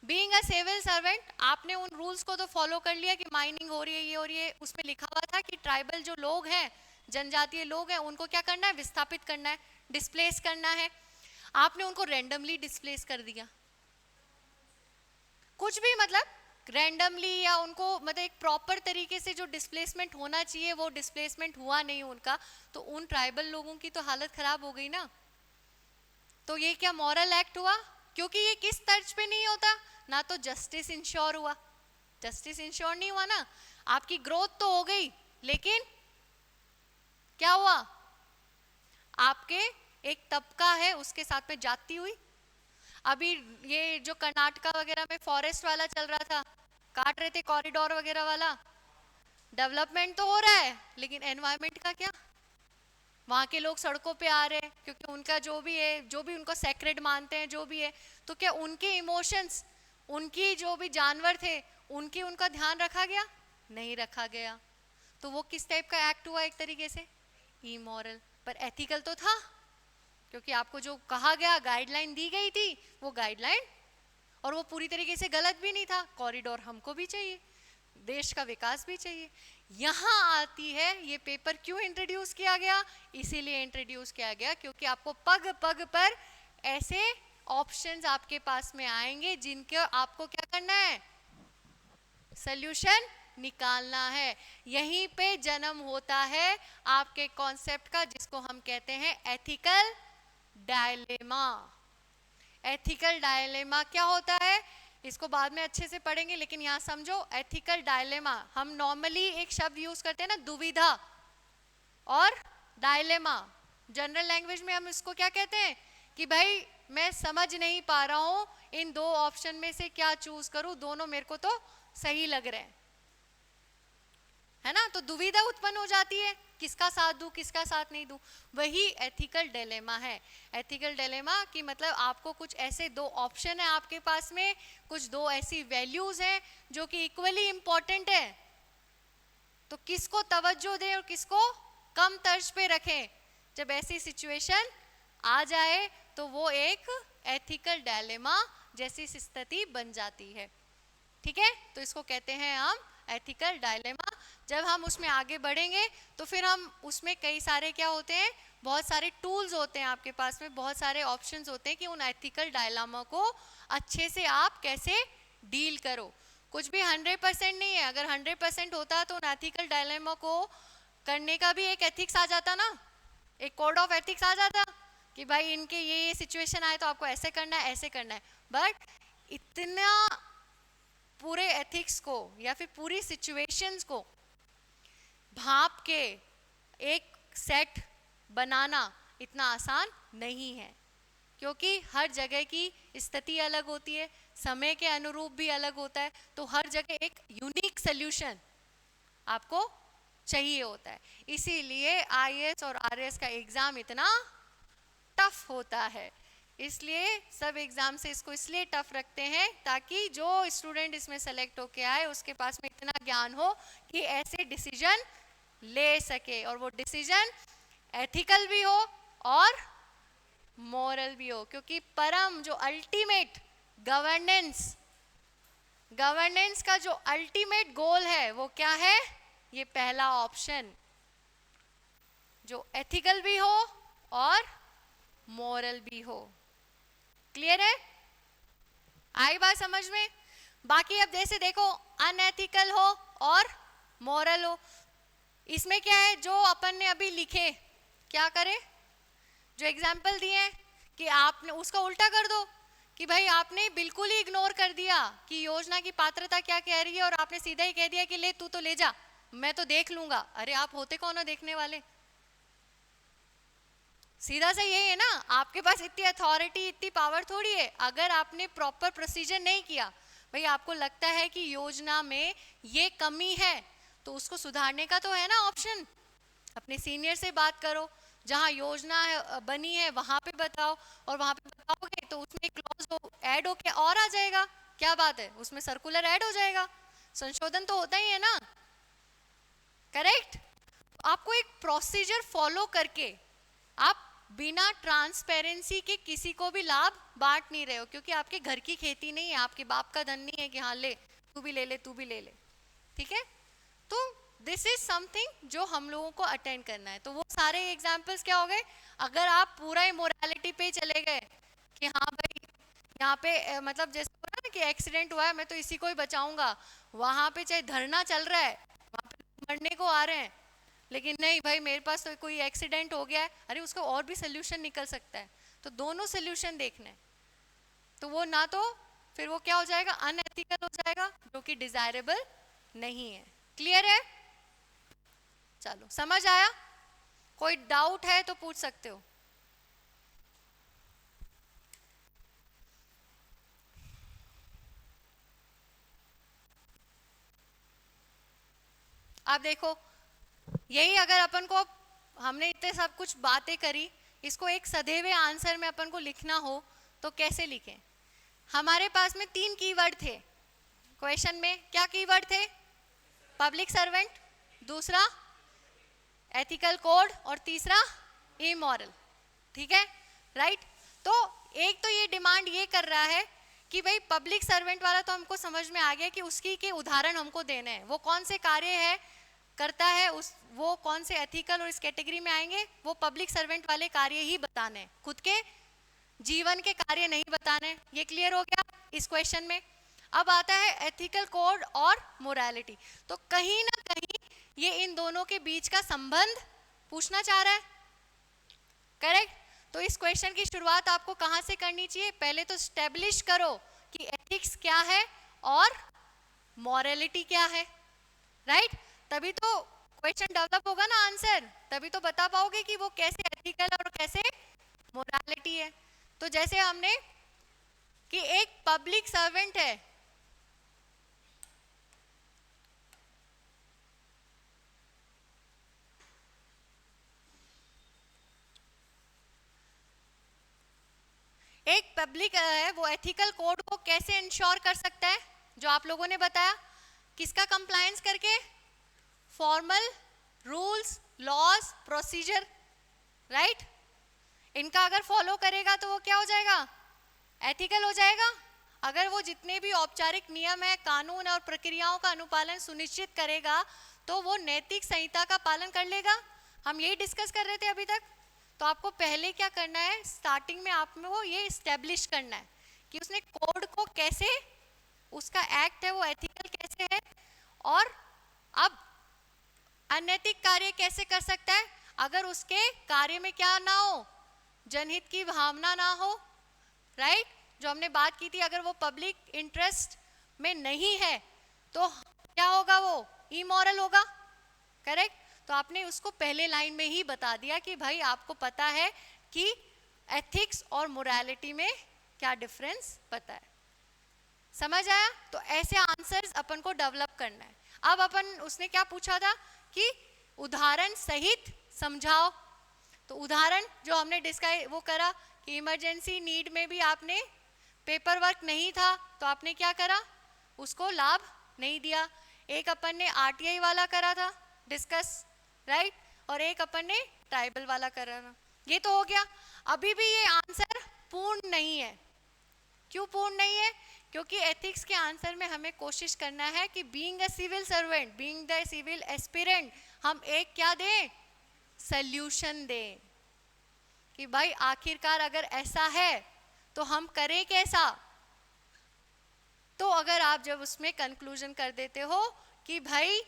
बीइंग अ सिविल सर्वेंट आपने उन रूल्स को तो फॉलो कर लिया कि माइनिंग हो रही है, ये हो रही है। उसमें लिखा हुआ था कि ट्राइबल जो लोग हैं, जनजातीय लोग हैं, उनको क्या करना है, विस्थापित करना है, डिस्प्लेस करना है। आपने उनको रैंडमली डिस्प्लेस कर दिया, कुछ भी मतलब रैंडमली, या उनको मतलब एक प्रॉपर तरीके से जो डिस्प्लेसमेंट होना चाहिए वो डिस्प्लेसमेंट हुआ नहीं उनका, तो उन ट्राइबल लोगों की तो हालत खराब हो गई ना। तो ये क्या मॉरल एक्ट हुआ? क्योंकि ये किस तर्ज पे नहीं होता ना, तो जस्टिस इंश्योर हुआ। जस्टिस इंश्योर नहीं हुआ ना, आपकी ग्रोथ तो हो गई, लेकिन क्या हुआ, आपके एक तबका है उसके साथ में जाती हुई। अभी ये जो कर्नाटका वगैरह में फॉरेस्ट वाला चल रहा था, काट रहे थे कॉरिडोर वगैरह वाला, डेवलपमेंट तो हो रहा है, लेकिन एनवायरनमेंट का क्या? वहाँ के लोग सड़कों पे आ रहे हैं क्योंकि उनका जो भी है, जो भी उनको सेक्रेड मानते हैं, जो भी है, तो क्या उनके इमोशंस, उनकी जो भी जानवर थे, उनका ध्यान रखा गया? नहीं रखा गया। तो वो किस टाइप का एक्ट हुआ, एक तरीके से इमोरल, पर एथिकल तो था, क्योंकि आपको जो कहा गया, गाइडलाइन दी गई थी, वो गाइडलाइन, और वो पूरी तरीके से गलत भी नहीं था। कॉरिडोर हमको भी चाहिए, देश का विकास भी चाहिए। यहाँ आती है ये पेपर क्यों इंट्रोड्यूस किया गया, इसीलिए इंट्रोड्यूस किया गया क्योंकि आपको पग पग पर ऐसे ऑप्शंस आपके पास में आएंगे जिनके आपको क्या करना है, सॉल्यूशन निकालना है। यहीं पे जन्म होता है आपके कॉन्सेप्ट का, जिसको हम कहते हैं एथिकल डायलेमा। एथिकल डायलेमा क्या होता है, इसको बाद में अच्छे से पढ़ेंगे, लेकिन यहाँ समझो एथिकल डायलेमा, हम नॉर्मली एक शब्द यूज करते हैं ना, दुविधा और डायलेमा। जनरल लैंग्वेज में हम इसको क्या कहते हैं कि भाई मैं समझ नहीं पा रहा हूँ इन दो ऑप्शन में से क्या चूज करूँ, दोनों मेरे को तो सही लग रहे हैं। है ना, तो दुविधा उत्पन्न हो जाती है, किसका साथ दूं किसका साथ नहीं दूं। वही एथिकल डिलेमा है। एथिकल डिलेमा कि मतलब आपको कुछ ऐसे दो ऑप्शन है आपके पास में, कुछ दो ऐसी वैल्यूज हैं जो कि इक्वली इंपॉर्टेंट है, तो किसको तवज्जो दें और किसको कम तर्ज पे रखें। जब ऐसी सिचुएशन आ जाए तो वो एक एथिकल डायलेमा जैसी स्थिति बन जाती है। ठीक है, तो इसको कहते हैं हम एथिकल डायलेमा। जब हम उसमें आगे बढ़ेंगे तो फिर हम उसमें कई सारे क्या होते हैं, बहुत सारे टूल्स होते हैं आपके पास में, बहुत सारे ऑप्शंस होते हैं कि उन एथिकल डायलेमा को अच्छे से आप कैसे डील करो। कुछ भी 100% नहीं है, अगर 100% होता तो उन एथिकल डायलेमा को करने का भी एक एथिक्स आ जाता ना, एक कोड ऑफ एथिक्स आ जाता कि भाई इनके ये सिचुएशन आए तो आपको ऐसे करना है ऐसे करना है। बट इतना पूरे एथिक्स को या फिर पूरी सिचुएशंस को भाप के एक सेट बनाना इतना आसान नहीं है, क्योंकि हर जगह की स्थिति अलग होती है, समय के अनुरूप भी अलग होता है, तो हर जगह एक यूनिक सॉल्यूशन आपको चाहिए होता है। इसीलिए आईएएस और आरएएस का एग्जाम इतना टफ होता है। इसलिए सब एग्जाम से इसको इसलिए टफ रखते हैं ताकि जो स्टूडेंट इसमें सेलेक्ट होके आए उसके पास में इतना ज्ञान हो कि ऐसे डिसीजन ले सके, और वो डिसीजन एथिकल भी हो और मॉरल भी हो। क्योंकि परम जो अल्टीमेट गवर्नेंस का जो अल्टीमेट गोल है वो क्या है, ये पहला ऑप्शन, जो एथिकल भी हो और मॉरल भी हो। क्लियर है, आई बात समझ में। बाकी अब जैसे देखो अनएथिकल हो और मॉरल हो, इसमें क्या है, जो अपन ने अभी लिखे क्या करें, जो एग्जाम्पल दिए हैं कि आपने उसका उल्टा कर दो कि भाई आपने बिल्कुल ही इग्नोर कर दिया कि योजना की पात्रता क्या कह रही है और आपने सीधा ही कह दिया कि ले तू तो ले जा, मैं तो देख लूंगा। अरे आप होते कौन हो देखने वाले, सीधा सा यही है ना, आपके पास इतनी अथॉरिटी इतनी पावर थोड़ी है। अगर आपने प्रॉपर प्रोसीजर नहीं किया, भाई आपको लगता है कि योजना में ये कमी है तो उसको सुधारने का तो है ना ऑप्शन, अपने सीनियर से बात करो, जहाँ योजना बनी है वहां पे बताओ, और वहां पे बताओगे तो उसमें क्लॉज ऐड होके और आ जाएगा, क्या बात है, उसमें सर्कुलर ऐड हो जाएगा, संशोधन तो होता ही है ना, करेक्ट। आपको एक प्रोसीजर फॉलो करके आप बिना ट्रांसपेरेंसी के किसी को भी लाभ बांट नहीं रहे हो, क्योंकि आपके घर की खेती नहीं है, आपके बाप का धन नहीं है कि हाँ ले तू भी ले ले तू भी ले ले। ठीक है, तो दिस इज समथिंग जो हम लोगों को अटेंड करना है। तो वो सारे एग्जाम्पल्स क्या हो गए, अगर आप पूरा इमोरालिटी पे चले गए कि हाँ भाई यहाँ पे मतलब जैसे हो रहा है ना कि एक्सीडेंट हुआ है मैं तो इसी को ही बचाऊंगा, वहां पे चाहे धरना चल रहा है, वहां पे मरने को आ रहे हैं, लेकिन नहीं भाई मेरे पास तो कोई एक्सीडेंट हो गया है, अरे उसका और भी सोल्यूशन निकल सकता है, तो दोनों सोल्यूशन देखने, तो वो ना तो फिर वो क्या हो जाएगा, अनएथिकल हो जाएगा, जो कि डिजायरेबल नहीं है। क्लियर है, चलो समझ आया, कोई डाउट है तो पूछ सकते हो। आप देखो, यही अगर अपन को, हमने इतने सब कुछ बातें करी, इसको एक सधे हुए आंसर में अपन को लिखना हो तो कैसे लिखें। हमारे पास में 3 कीवर्ड थे क्वेश्चन में, क्या कीवर्ड थे, पब्लिक सर्वेंट, दूसरा एथिकल कोड, और तीसरा इमोरल। ठीक है, राइट। तो एक तो ये डिमांड ये कर रहा है कि भाई पब्लिक सर्वेंट वाला तो हमको समझ में आ गया कि उसकी के उदाहरण हमको देने हैं, वो कौन से कार्य है करता है, उस वो कौन से एथिकल और इस कैटेगरी में आएंगे, वो पब्लिक सर्वेंट वाले कार्य ही बताने, खुद के जीवन के कार्य नहीं बताने। ये क्लियर हो गया इस क्वेश्चन में। अब आता है एथिकल कोड और मोरालिटी, तो कहीं ना कहीं ये इन दोनों के बीच का संबंध पूछना चाह रहा है, करेक्ट। तो इस क्वेश्चन की शुरुआत आपको कहां से करनी चाहिए, पहले तो स्टैब्लिश करो कि एथिक्स क्या है और मॉरलिटी क्या है, राइट। तभी तो क्वेश्चन डेवलप होगा ना, आंसर तभी तो बता पाओगे कि वो कैसे एथिकल और कैसे मोरालिटी है। तो जैसे हमने कि एक पब्लिक सर्वेंट है, एक पब्लिक है वो एथिकल कोड को कैसे इंश्योर कर सकता है, जो आप लोगों ने बताया, किसका कंप्लायंस करके, formal rules, laws, procedure, right. इनका अगर फॉलो करेगा तो वो क्या हो जाएगा, एथिकल हो जाएगा। अगर वो जितने भी औपचारिक नियम है, कानून और प्रक्रियाओं का अनुपालन सुनिश्चित करेगा तो वो नैतिक संहिता का पालन कर लेगा। हम यही डिस्कस कर रहे थे अभी तक। तो आपको पहले क्या करना है, स्टार्टिंग में आप में वो ये इस्टेब्लिश करना है कि उसने कोड को कैसे, उसका एक्ट है वो एथिकल कैसे है, और अब अनैतिक कार्य कैसे कर सकता है। अगर उसके कार्य में क्या ना हो, जनहित की भावना ना हो, राइट, जो हमने बात की थी, अगर वो पब्लिक इंटरेस्ट में नहीं है तो क्या होगा, वो इमोरल होगा, करेक्ट। तो आपने उसको पहले लाइन में ही बता दिया कि भाई आपको पता है कि एथिक्स और मोरालिटी में क्या डिफरेंस पता है, समझ आया। तो ऐसे आंसर्स अपन को डेवलप करना है। अब अपन, उसने क्या पूछा था कि उदाहरण सहित समझाओ। तो उदाहरण जो हमने डिस्कस वो करा कि इमरजेंसी नीड में भी आपने पेपर वर्क नहीं था तो आपने क्या करा, उसको लाभ नहीं दिया। एक अपन ने आरटीआई वाला करा था डिस्कस, राइट, और एक अपन ने ट्राइबल वाला करा था। ये तो हो गया। अभी भी ये आंसर पूर्ण नहीं है। क्यों पूर्ण नहीं है, क्योंकि एथिक्स के आंसर में हमें कोशिश करना है कि being a civil servant, being the civil aspirant, हम एक क्या दें, सल्यूशन दें कि भाई आखिरकार अगर ऐसा है तो हम करें कैसा। तो अगर आप जब उसमें कंक्लूजन कर देते हो कि भाई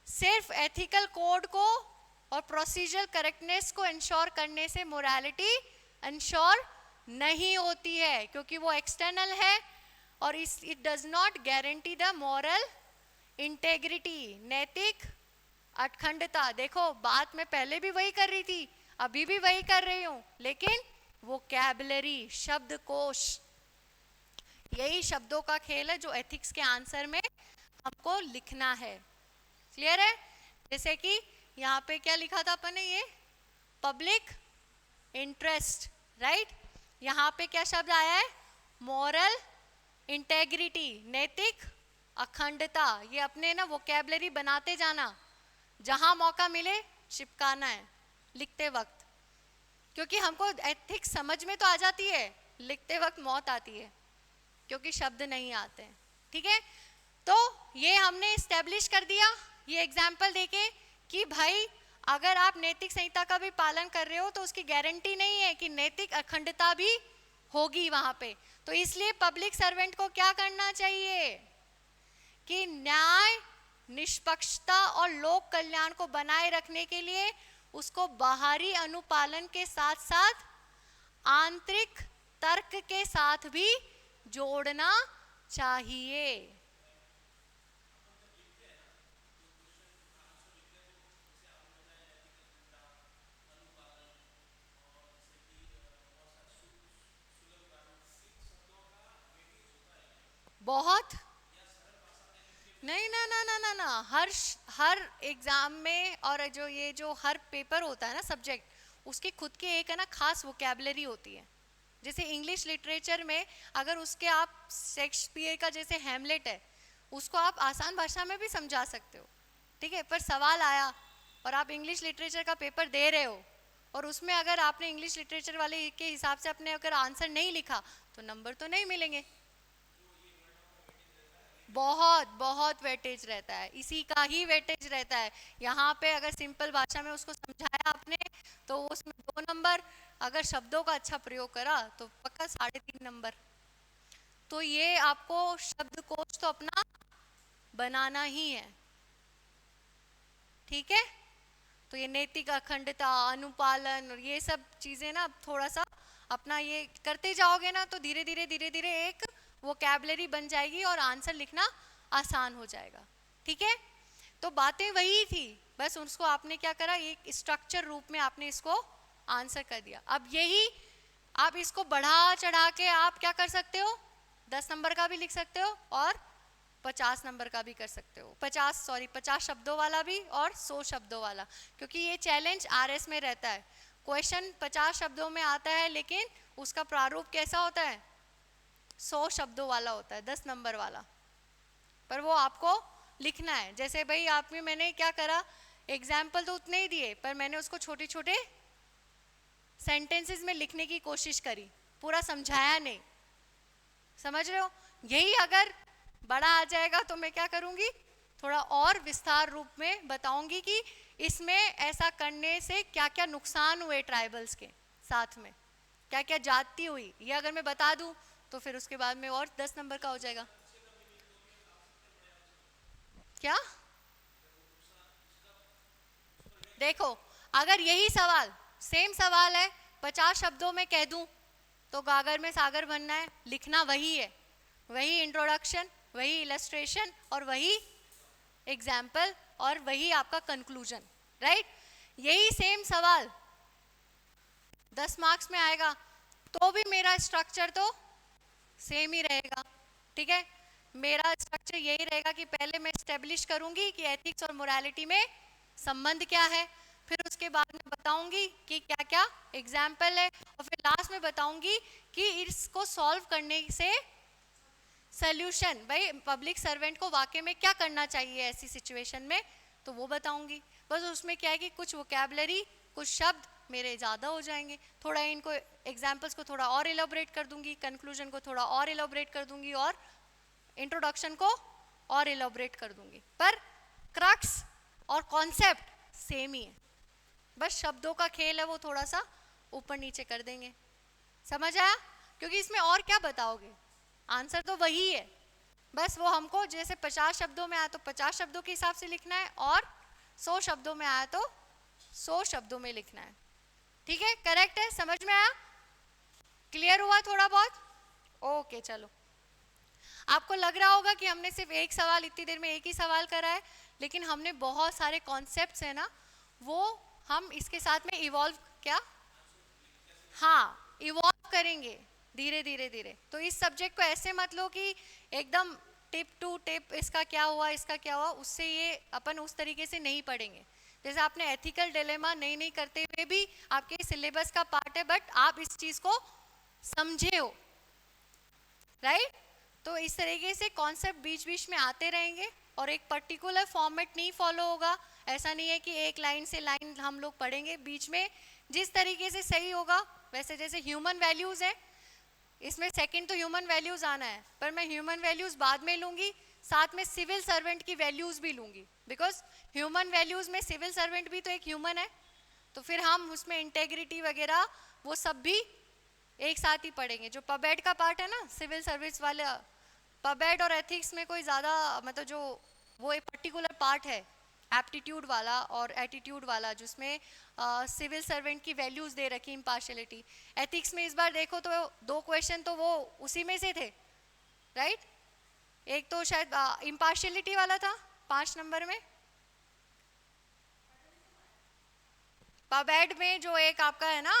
सिर्फ एथिकल कोड को और प्रोसीजरल करेक्टनेस को इंश्योर करने से मोरालिटी इंश्योर नहीं होती है, क्योंकि वो एक्सटर्नल है और it does not guarantee the moral integrity, नैतिक अखंडता। देखो बात मैं पहले भी वही कर रही थी, अभी भी वही कर रही हूं, लेकिन वोकैबुलरी, शब्दकोश, यही शब्दों का खेल है जो एथिक्स के आंसर में हमको लिखना है। क्लियर है। जैसे कि यहाँ पे क्या लिखा था अपन ने, ये पब्लिक इंटरेस्ट, राइट। यहाँ पे क्या शब्द आया है, मॉरल इंटेग्रिटी, नैतिक अखंडता। ये अपने ना वोकैबुलरी बनाते जाना, जहां मौका मिले चिपकाना है लिखते वक्त, क्योंकि हमको एथिक्स समझ में तो आ जाती है, लिखते वक्त मौत आती है क्योंकि शब्द नहीं आते हैं। ठीक है, तो ये हमने इस्टेब्लिश कर दिया ये एग्जाम्पल देके कि भाई अगर आप नैतिक संहिता का भी पालन कर रहे हो तो उसकी गारंटी नहीं है कि नैतिक अखंडता भी होगी वहां पे। तो इसलिए पब्लिक सर्वेंट को क्या करना चाहिए कि न्याय, निष्पक्षता और लोक कल्याण को बनाए रखने के लिए उसको बाहरी अनुपालन के साथ साथ आंतरिक तर्क के साथ भी जोड़ना चाहिए। बहुत नहीं, ना ना ना ना ना, हर एग्जाम में और जो हर पेपर होता है ना सब्जेक्ट, उसकी खुद की एक है ना खास वोकैबुलरी होती है। जैसे इंग्लिश लिटरेचर में अगर उसके आप शेक्सपियर का जैसे हैमलेट है, उसको आप आसान भाषा में भी समझा सकते हो, ठीक है, पर सवाल आया और आप इंग्लिश लिटरेचर का पेपर दे रहे हो और उसमें अगर आपने इंग्लिश लिटरेचर वाले के हिसाब से अपने अगर आंसर नहीं लिखा तो नंबर तो नहीं मिलेंगे। बहुत बहुत वेटेज रहता है, इसी का ही वेटेज रहता है। यहाँ पे अगर सिंपल भाषा में उसको समझाया आपने तो उसमें 2 नंबर, अगर शब्दों का अच्छा प्रयोग करा तो पक्का 3.5 नंबर। तो ये आपको शब्दकोश तो अपना बनाना ही है, ठीक है। तो ये नैतिक अखंडता, अनुपालन और ये सब चीजें ना थोड़ा सा अपना ये करते जाओगे ना तो धीरे धीरे एक वोकैबुलरी बन जाएगी और आंसर लिखना आसान हो जाएगा, ठीक है। तो बातें वही थी, बस उसको आपने क्या करा, एक स्ट्रक्चर रूप में आपने इसको आंसर कर दिया। अब यही आप इसको बढ़ा चढ़ा के आप क्या कर सकते हो, 10 नंबर का भी लिख सकते हो और 50 नंबर का भी कर सकते हो, 50 शब्दों वाला भी और 100 शब्दों वाला, क्योंकि ये चैलेंज आरएस में रहता है। क्वेश्चन 50 शब्दों में आता है लेकिन उसका प्रारूप कैसा होता है? 100 शब्दों वाला होता है, 10 नंबर वाला, पर वो आपको लिखना है। जैसे भाई आप में मैंने क्या करा, एग्जाम्पल तो उतने ही दिए, पर मैंने उसको छोटे छोटे सेंटेंसेस में लिखने की कोशिश करी, पूरा समझाया नहीं, समझ रहे हो? यही अगर बड़ा आ जाएगा तो मैं क्या करूंगी, थोड़ा और विस्तार रूप में बताऊंगी कि इसमें ऐसा करने से क्या क्या नुकसान हुए ट्राइबल्स के साथ में, क्या क्या जाति हुई, ये अगर मैं बता दूं तो फिर उसके बाद में और 10 नंबर का हो जाएगा। क्या? देखो, अगर यही सवाल सेम सवाल है 50 शब्दों में कह दूं तो गागर में सागर बनना है, लिखना वही है, वही इंट्रोडक्शन, वही इलस्ट्रेशन और वही एग्जाम्पल और वही आपका कंक्लूजन, राइट? यही सेम सवाल 10 मार्क्स में आएगा तो भी मेरा स्ट्रक्चर तो सेम ही रहेगा, ठीक है? मेरा स्ट्रक्चर यही रहेगा कि पहले मैं एस्टेब्लिश करूंगी कि एथिक्स और मोरालिटी में संबंध क्या है, फिर उसके बाद में बताऊंगी कि क्या क्या एग्जाम्पल है, और फिर लास्ट में बताऊंगी कि इसको सॉल्व करने से सॉल्यूशन, भाई पब्लिक सर्वेंट को वाकई में क्या करना चाहिए ऐसी सिचुएशन में, तो वो बताऊंगी। बस उसमें क्या है कि कुछ वोकैबुलरी, कुछ शब्द मेरे ज़्यादा हो जाएंगे, थोड़ा इनको एग्जाम्पल्स को थोड़ा और एलोबरेट कर दूंगी, कंक्लूजन को थोड़ा और एलोबरेट कर दूंगी और इंट्रोडक्शन को और एलोबरेट कर दूंगी, पर क्रक्स और कॉन्सेप्ट सेम ही है, बस शब्दों का खेल है, वो थोड़ा सा ऊपर नीचे कर देंगे। समझ आया? क्योंकि इसमें और क्या बताओगे, आंसर तो वही है, बस वो हमको जैसे 50 शब्दों में आया तो 50 शब्दों के हिसाब से लिखना है, और 100 शब्दों में आया तो 100 शब्दों में लिखना है, ठीक है? करेक्ट है? समझ में आया? क्लियर हुआ थोड़ा बहुत? ओके, चलो। आपको लग रहा होगा कि हमने सिर्फ एक सवाल, इतनी देर में एक ही सवाल करा है, लेकिन हमने बहुत सारे कॉन्सेप्ट्स है ना, वो हम इसके साथ में इवॉल्व, क्या, हाँ, इवॉल्व करेंगे धीरे धीरे धीरे। तो इस सब्जेक्ट को ऐसे मत लो कि एकदम टिप टू टिप इसका क्या हुआ, इसका क्या हुआ, उससे ये अपन उस तरीके से नहीं पढ़ेंगे। जैसे आपने एथिकल डिलेमा नहीं करते हुए भी आपके सिलेबस का पार्ट है, बट आप इस चीज को समझे हो, राइट? तो इस तरीके से कॉन्सेप्ट बीच बीच में आते रहेंगे और एक पर्टिकुलर फॉर्मेट नहीं फॉलो होगा। ऐसा नहीं है कि एक लाइन से लाइन हम लोग पढ़ेंगे, बीच में जिस तरीके से सही होगा वैसे। जैसे ह्यूमन वैल्यूज है, इसमें सेकंड तो ह्यूमन वैल्यूज आना है, पर मैं ह्यूमन वैल्यूज बाद में लूंगी, साथ में सिविल सर्वेंट की वैल्यूज भी लूंगी, बिकॉज ह्यूमन वैल्यूज में सिविल सर्वेंट भी तो एक ह्यूमन है, तो फिर हम उसमें इंटेग्रिटी वगैरह वो सब भी एक साथ ही पढ़ेंगे। जो पबेड का पार्ट है ना, सिविल सर्विस वाला, पबेड और एथिक्स में कोई ज़्यादा मतलब जो वो एक पर्टिकुलर पार्ट है एप्टीट्यूड वाला और एटीट्यूड वाला, जिसमें सिविल सर्वेंट की वैल्यूज दे रखी, इम्पार्शियलिटी। एथिक्स में इस बार देखो तो 2 क्वेश्चन तो वो उसी में से थे, राइट? एक तो शायद इम्पार्शियलिटी वाला था 5 नंबर में, पबेड में जो एक आपका है ना,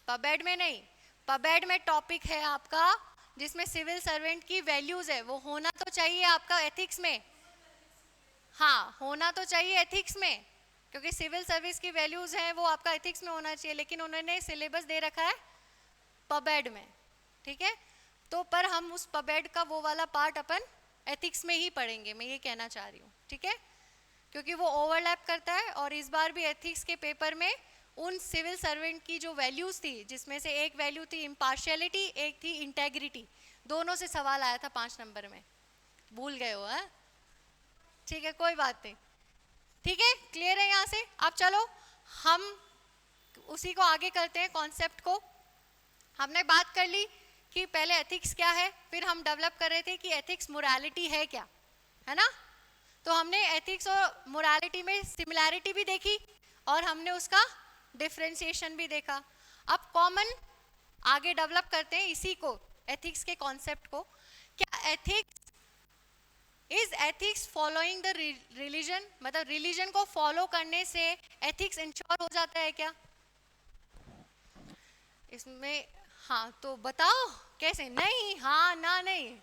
पबेड में नहीं, पबेड में टॉपिक है आपका जिसमें सिविल सर्वेंट की वैल्यूज है, वो होना तो चाहिए आपका एथिक्स में, हाँ होना तो चाहिए एथिक्स में, क्योंकि सिविल सर्विस की वैल्यूज हैं वो आपका एथिक्स में होना चाहिए, लेकिन उन्होंने सिलेबस दे रखा है पबेड में, ठीक है? तो पर हम उस पबेड का वो वाला पार्ट अपन एथिक्स में ही पढ़ेंगे, मैं ये कहना चाह रही हूँ, ठीक है? क्योंकि वो ओवरलैप करता है, और इस बार भी एथिक्स के पेपर में उन सिविल सर्वेंट की जो वैल्यूज थी, जिसमें से एक वैल्यू थी इम्पार्शियलिटी, एक थी इंटेग्रिटी, दोनों से सवाल आया था 5 नंबर में, भूल गए हो? है ठीक है, कोई बात नहीं, ठीक है, क्लियर है यहाँ से? अब चलो हम उसी को आगे करते हैं, कॉन्सेप्ट को। हमने बात कर ली कि पहले एथिक्स क्या है, फिर हम डेवलप कर रहे थे कि एथिक्स मोरालिटी है क्या, है ना? तो हमने एथिक्स और मोरालिटी में सिमिलैरिटी भी देखी और हमने उसका डिफरेंशिएशन भी देखा। अब कॉमन आगे डेवलप करते हैं इसी को, एथिक्स के कॉन्सेप्ट को। क्या एथिक्स फॉलोइंग द रिलीजन, मतलब रिलीजन को फॉलो करने से एथिक्स इंश्योर हो जाता है क्या इसमें? हाँ तो बताओ कैसे? नहीं, हाँ ना नहीं,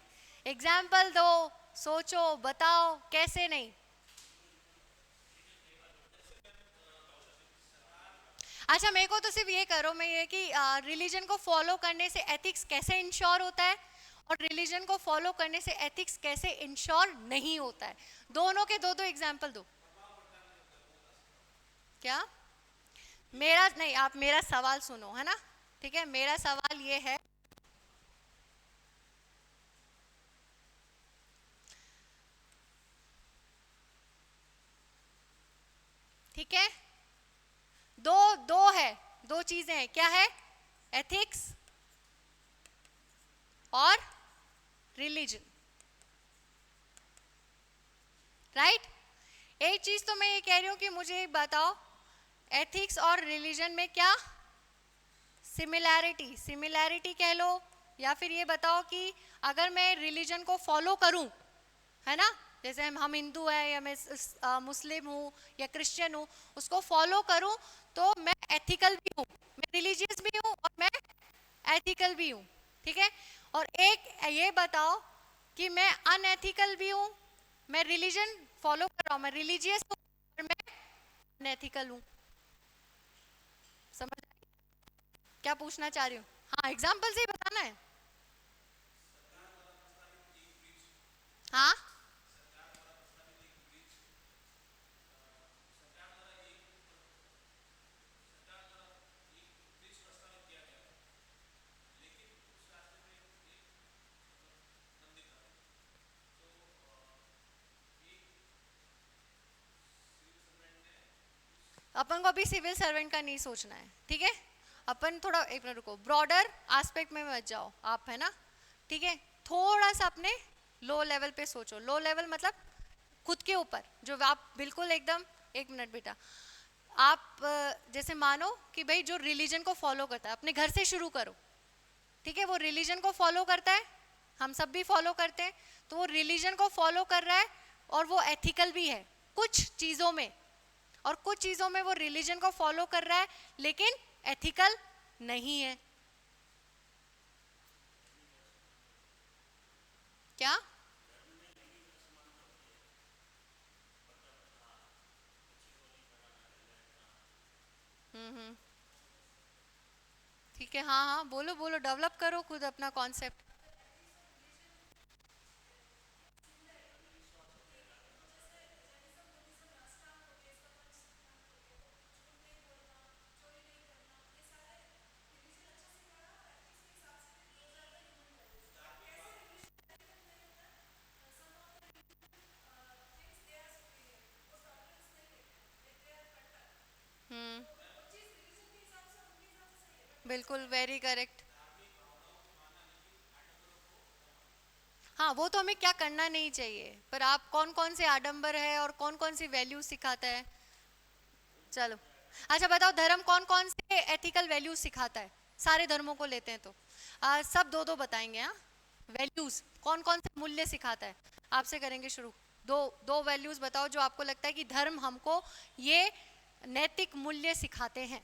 एग्जाम्पल दो, सोचो, बताओ कैसे नहीं। अच्छा मेरे को तो सिर्फ ये करो, मैं ये कि रिलीजन को फॉलो करने से एथिक्स कैसे इंश्योर होता है और रिलीजन को फॉलो करने से एथिक्स कैसे इंश्योर नहीं होता है, दोनों के दो दो एग्जाम्पल दो। क्या? मेरा नहीं, आप मेरा सवाल सुनो, है ना? ठीक है, मेरा सवाल ये है, ठीक है, दो दो है, दो चीजें हैं, क्या है? एथिक्स और रिलीजन, राइट? एक चीज तो मैं ये कह रही हूं कि मुझे बताओ, एथिक्स और रिलीजन में क्या सिमिलैरिटी, सिमिलैरिटी कह लो, या फिर ये बताओ कि अगर मैं रिलीजन को फॉलो करूं, है ना, जैसे हम हिंदू है या मैं मुस्लिम हूँ या क्रिश्चियन हूँ, उसको फॉलो करूं तो मैं एथिकल भी हूँ, मैं रिलीजियस भी हूँ और मैं एथिकल भी हूँ, ठीक है? और एक ये बताओ कि मैं अनएथिकल भी हूँ, मैं रिलीजन फॉलो कर रहा हूँ, मैं रिलीजियस हूँ और मैं अनएथिकल हूँ। समझ क्या पूछना चाह रही हूँ? हाँ, एग्जाम्पल से ही बताना है। हाँ, अपन को अभी सिविल सर्वेंट का नहीं सोचना है, ठीक है? अपन थोड़ा एक मिनट रुको, ब्रॉडर एस्पेक्ट में मत जाओ आप, है ना? ठीक है, थोड़ा सा अपने लो लेवल पे सोचो। लो लेवल मतलब खुद के ऊपर, जो आप बिल्कुल एकदम, एक मिनट बेटा, आप जैसे मानो कि भाई जो रिलीजन को फॉलो करता है, अपने घर से शुरू करो, ठीक है? वो रिलीजन को फॉलो करता है, हम सब भी फॉलो करते हैं, तो वो रिलीजन को फॉलो कर रहा है और वो एथिकल भी है कुछ चीज़ों में, और कुछ चीज़ों में वो रिलीजन को फॉलो कर रहा है लेकिन एथिकल नहीं है। क्या? हम्म, ठीक है, हाँ हाँ, बोलो बोलो, डेवलप करो खुद अपना कॉन्सेप्ट। हम्म, बिल्कुल, वेरी करेक्ट। हाँ, वो तो हमें क्या करना नहीं चाहिए, पर आप कौन कौन से आडंबर है और कौन कौन सी वैल्यू सिखाता है? चलो, अच्छा बताओ, धर्म कौन कौन से एथिकल वैल्यूज सिखाता है? सारे धर्मों को लेते हैं तो सब दो दो बताएंगे। हाँ, वैल्यूज कौन कौन से मूल्य सिखाता है? आपसे करेंगे शुरू। दो दो वैल्यूज बताओ जो आपको लगता है कि धर्म हमको ये नैतिक मूल्य सिखाते हैं।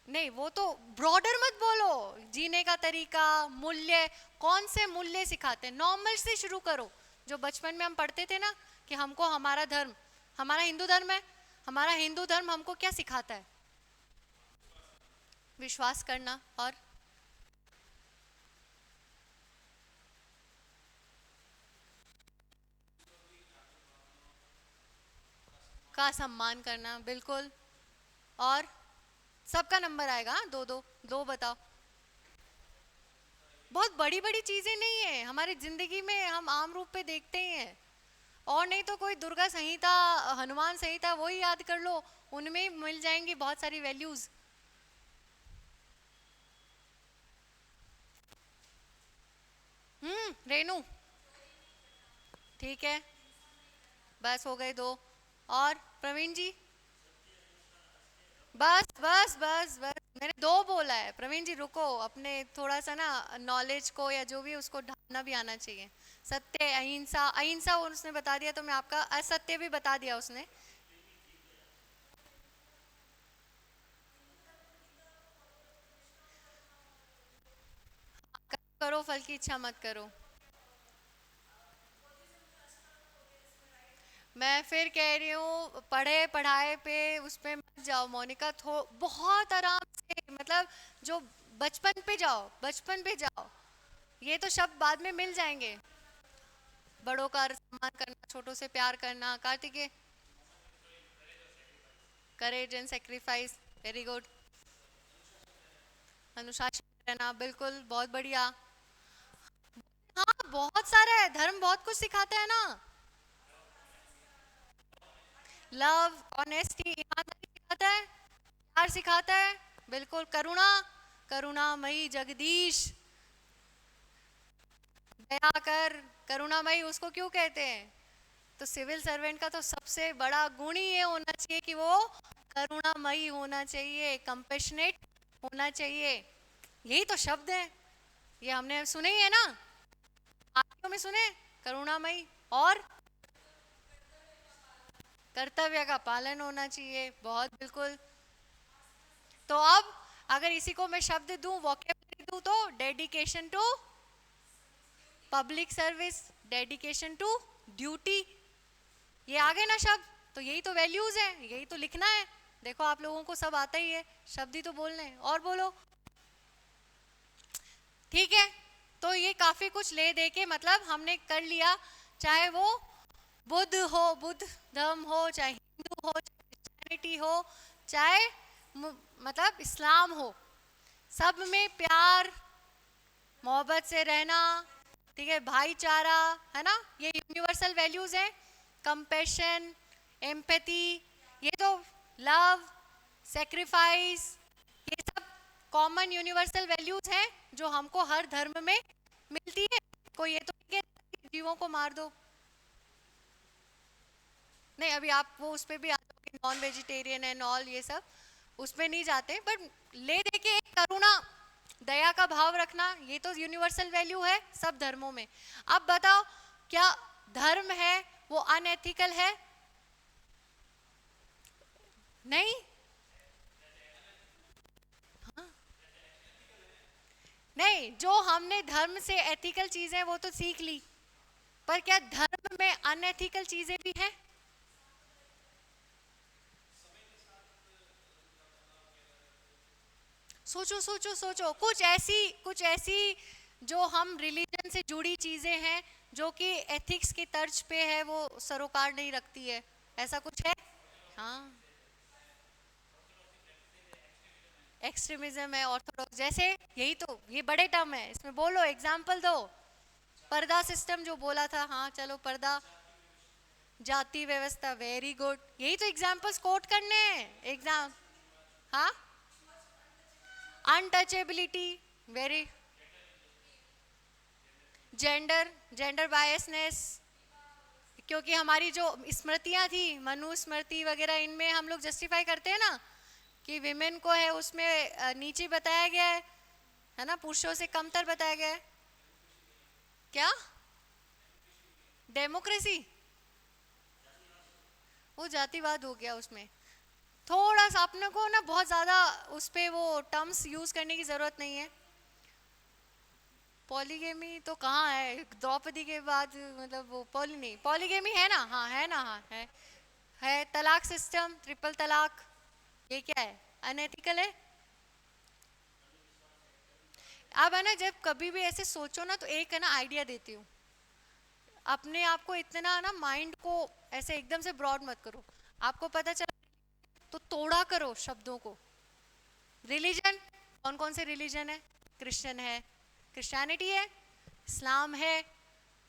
नहीं, वो तो ब्रॉडर मत बोलो, जीने का तरीका, मूल्य, कौन से मूल्य सिखाते हैं, नॉर्मल से शुरू करो। जो बचपन में हम पढ़ते थे ना कि हमको हमारा धर्म, हमारा हिंदू धर्म है, हमारा हिंदू धर्म हमको क्या सिखाता है? विश्वास करना और का सम्मान करना, बिल्कुल। और सबका नंबर आएगा, हाँ, दो दो, दो बताओ। बहुत बड़ी बड़ी चीजें नहीं है, हमारी जिंदगी में हम आम रूप पे देखते ही हैं। और नहीं तो कोई दुर्गा संहिता, हनुमान संहिता, वही याद कर लो, उनमें ही मिल जाएंगी बहुत सारी वैल्यूज। रेनू, ठीक है, बस हो गए दो। और प्रवीण जी? बस बस बस बस, मैंने दो बोला है प्रवीण जी, रुको, अपने थोड़ा सा ना नॉलेज को या जो भी है उसको ढालना भी आना चाहिए। सत्य, अहिंसा, अहिंसा उसने बता दिया तो मैं आपका असत्य भी बता दिया उसने। करो, फल की इच्छा मत करो। मैं फिर कह रही हूँ पढ़े पढ़ाए पे उस पे मत जाओ मोनिका, बहुत आराम से, मतलब जो बचपन पे जाओ, बचपन पे जाओ। ये तो शब्द बाद में मिल जाएंगे। बड़ों का सम्मान करना, छोटों से प्यार करना, Kartikeya, courage and sacrifice, very good. अनुशासन में रहना, बिल्कुल, बहुत बढ़िया। हाँ बहुत सारा है, धर्म बहुत कुछ सिखाता है ना। लव, ऑनेस्टी, ईमानदारी सिखाता है, प्यार सिखाता है, बिल्कुल। करुणा, करुणामयी जगदीश, दया कर, करुणामयी उसको क्यों कहते हैं? तो सिविल सर्वेंट का तो सबसे बड़ा गुण ही ये होना चाहिए कि वो करुणामयी होना चाहिए, कंपेशनेट होना चाहिए। यही तो शब्द है, ये हमने सुने ही है ना, आर्टियों में सुने, करुणामयी। और कर्तव्य का पालन होना चाहिए, बहुत बिल्कुल। तो अब अगर इसी को मैं शब्द दूं, वोकेबलरी दूं, तो dedication to public service, dedication to duty, ये आ गए ना शब्द। तो यही तो वैल्यूज है, यही तो लिखना है। देखो आप लोगों को सब आता ही है, शब्द ही तो बोलने हैं। और बोलो, ठीक है। तो ये काफी कुछ ले दे के मतलब हमने कर लिया, चाहे वो बुद्ध हो, बुद्ध धर्म हो, चाहे हिंदू हो, चाहे क्रिश्चियनिटी हो, चाहे मतलब इस्लाम हो, सब में प्यार मोहब्बत से रहना, ठीक है, भाईचारा, है ना, ये यूनिवर्सल वैल्यूज हैं। कंपैशन, एम्पैथी, ये तो लव, सेक्रीफाइस, ये सब कॉमन यूनिवर्सल वैल्यूज हैं जो हमको हर धर्म में मिलती है। कोई ये तो नहीं कहता कि जीवों को मार दो, नहीं, अभी आप वो उस पर भी आ जाओगे, नॉन वेजिटेरियन एंड ऑल, ये सब उसमें नहीं जाते, बट ले दे के एक करुणा, दया का भाव रखना, ये तो यूनिवर्सल वैल्यू है सब धर्मों में। अब बताओ, क्या धर्म है वो अनएथिकल है? नहीं। हाँ? नहीं, जो हमने धर्म से एथिकल चीजें वो तो सीख ली, पर क्या धर्म में अनएथिकल चीजें भी हैं? सोचो सोचो सोचो, कुछ ऐसी जो हम रिलीजन से जुड़ी चीजें हैं जो कि एथिक्स की तर्ज पे है, वो सरोकार नहीं रखती है, ऐसा कुछ है? हाँ, एक्सट्रीमिज्म है, ऑर्थोडॉक्स, जैसे यही तो, ये बड़े टर्म है, इसमें बोलो, एग्जाम्पल दो। पर्दा सिस्टम जो बोला था, हाँ चलो, पर्दा, जाति व्यवस्था, वेरी गुड, यही तो एग्जाम्पल्स कोट करने हैं एग्जाम। हाँ, untouchability, very, gender, gender biasness, क्योंकि हमारी जो स्मृतियां थी, मनुस्मृति वगैरह, इनमें हम लोग जस्टिफाई करते हैं ना कि विमेन को है उसमें नीचे बताया गया है ना, पुरुषों से कमतर बताया गया है। क्या? डेमोक्रेसी, वो जातिवाद हो गया उसमें। थोड़ा सा अपने को ना बहुत ज़्यादा उस पर वो टर्म्स यूज़ करने की ज़रूरत नहीं है। पॉलीगेमी तो कहाँ है, द्रौपदी के बाद, मतलब वो पॉली नहीं, पॉलीगेमी है ना, हाँ है ना, हाँ है। तलाक सिस्टम, ट्रिपल तलाक, ये क्या है, अनएथिकल है। अब है ना, जब कभी भी ऐसे सोचो ना, तो एक है ना आइडिया देती हूँ, अपने आप को इतना ना माइंड को ऐसे एकदम से ब्रॉड मत करो। आपको पता चला तो तोड़ा करो शब्दों को। रिलीजन, कौन कौन से रिलीजन है? क्रिश्चियन है, क्रिश्चियनिटी है, इस्लाम है,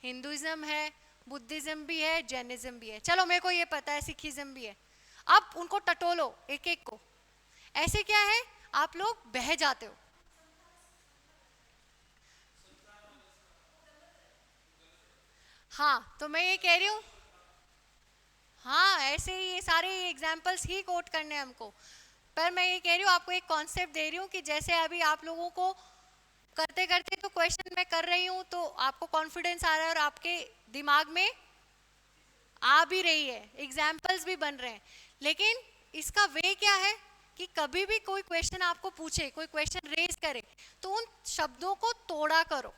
हिंदुइज्म है, बुद्धिज्म भी है, जैनिज्म भी है, चलो मेरे को ये पता है, सिखिज्म भी है। अब उनको टटोलो एक एक को, ऐसे क्या है, आप लोग बह जाते हो। हाँ, तो मैं ये कह रही हूँ, हाँ ऐसे ही ये सारे एग्जाम्पल्स ही कोट करने हैं हमको। पर मैं ये कह रही हूँ, आपको एक कॉन्सेप्ट दे रही हूँ कि जैसे अभी आप लोगों को करते करते तो क्वेश्चन मैं कर रही हूँ, तो आपको कॉन्फिडेंस आ रहा है और आपके दिमाग में आ भी रही है, एग्जाम्पल्स भी बन रहे हैं। लेकिन इसका वे क्या है कि कभी भी कोई क्वेश्चन आपको पूछे, कोई क्वेश्चन रेज करे, तो उन शब्दों को तोड़ा करो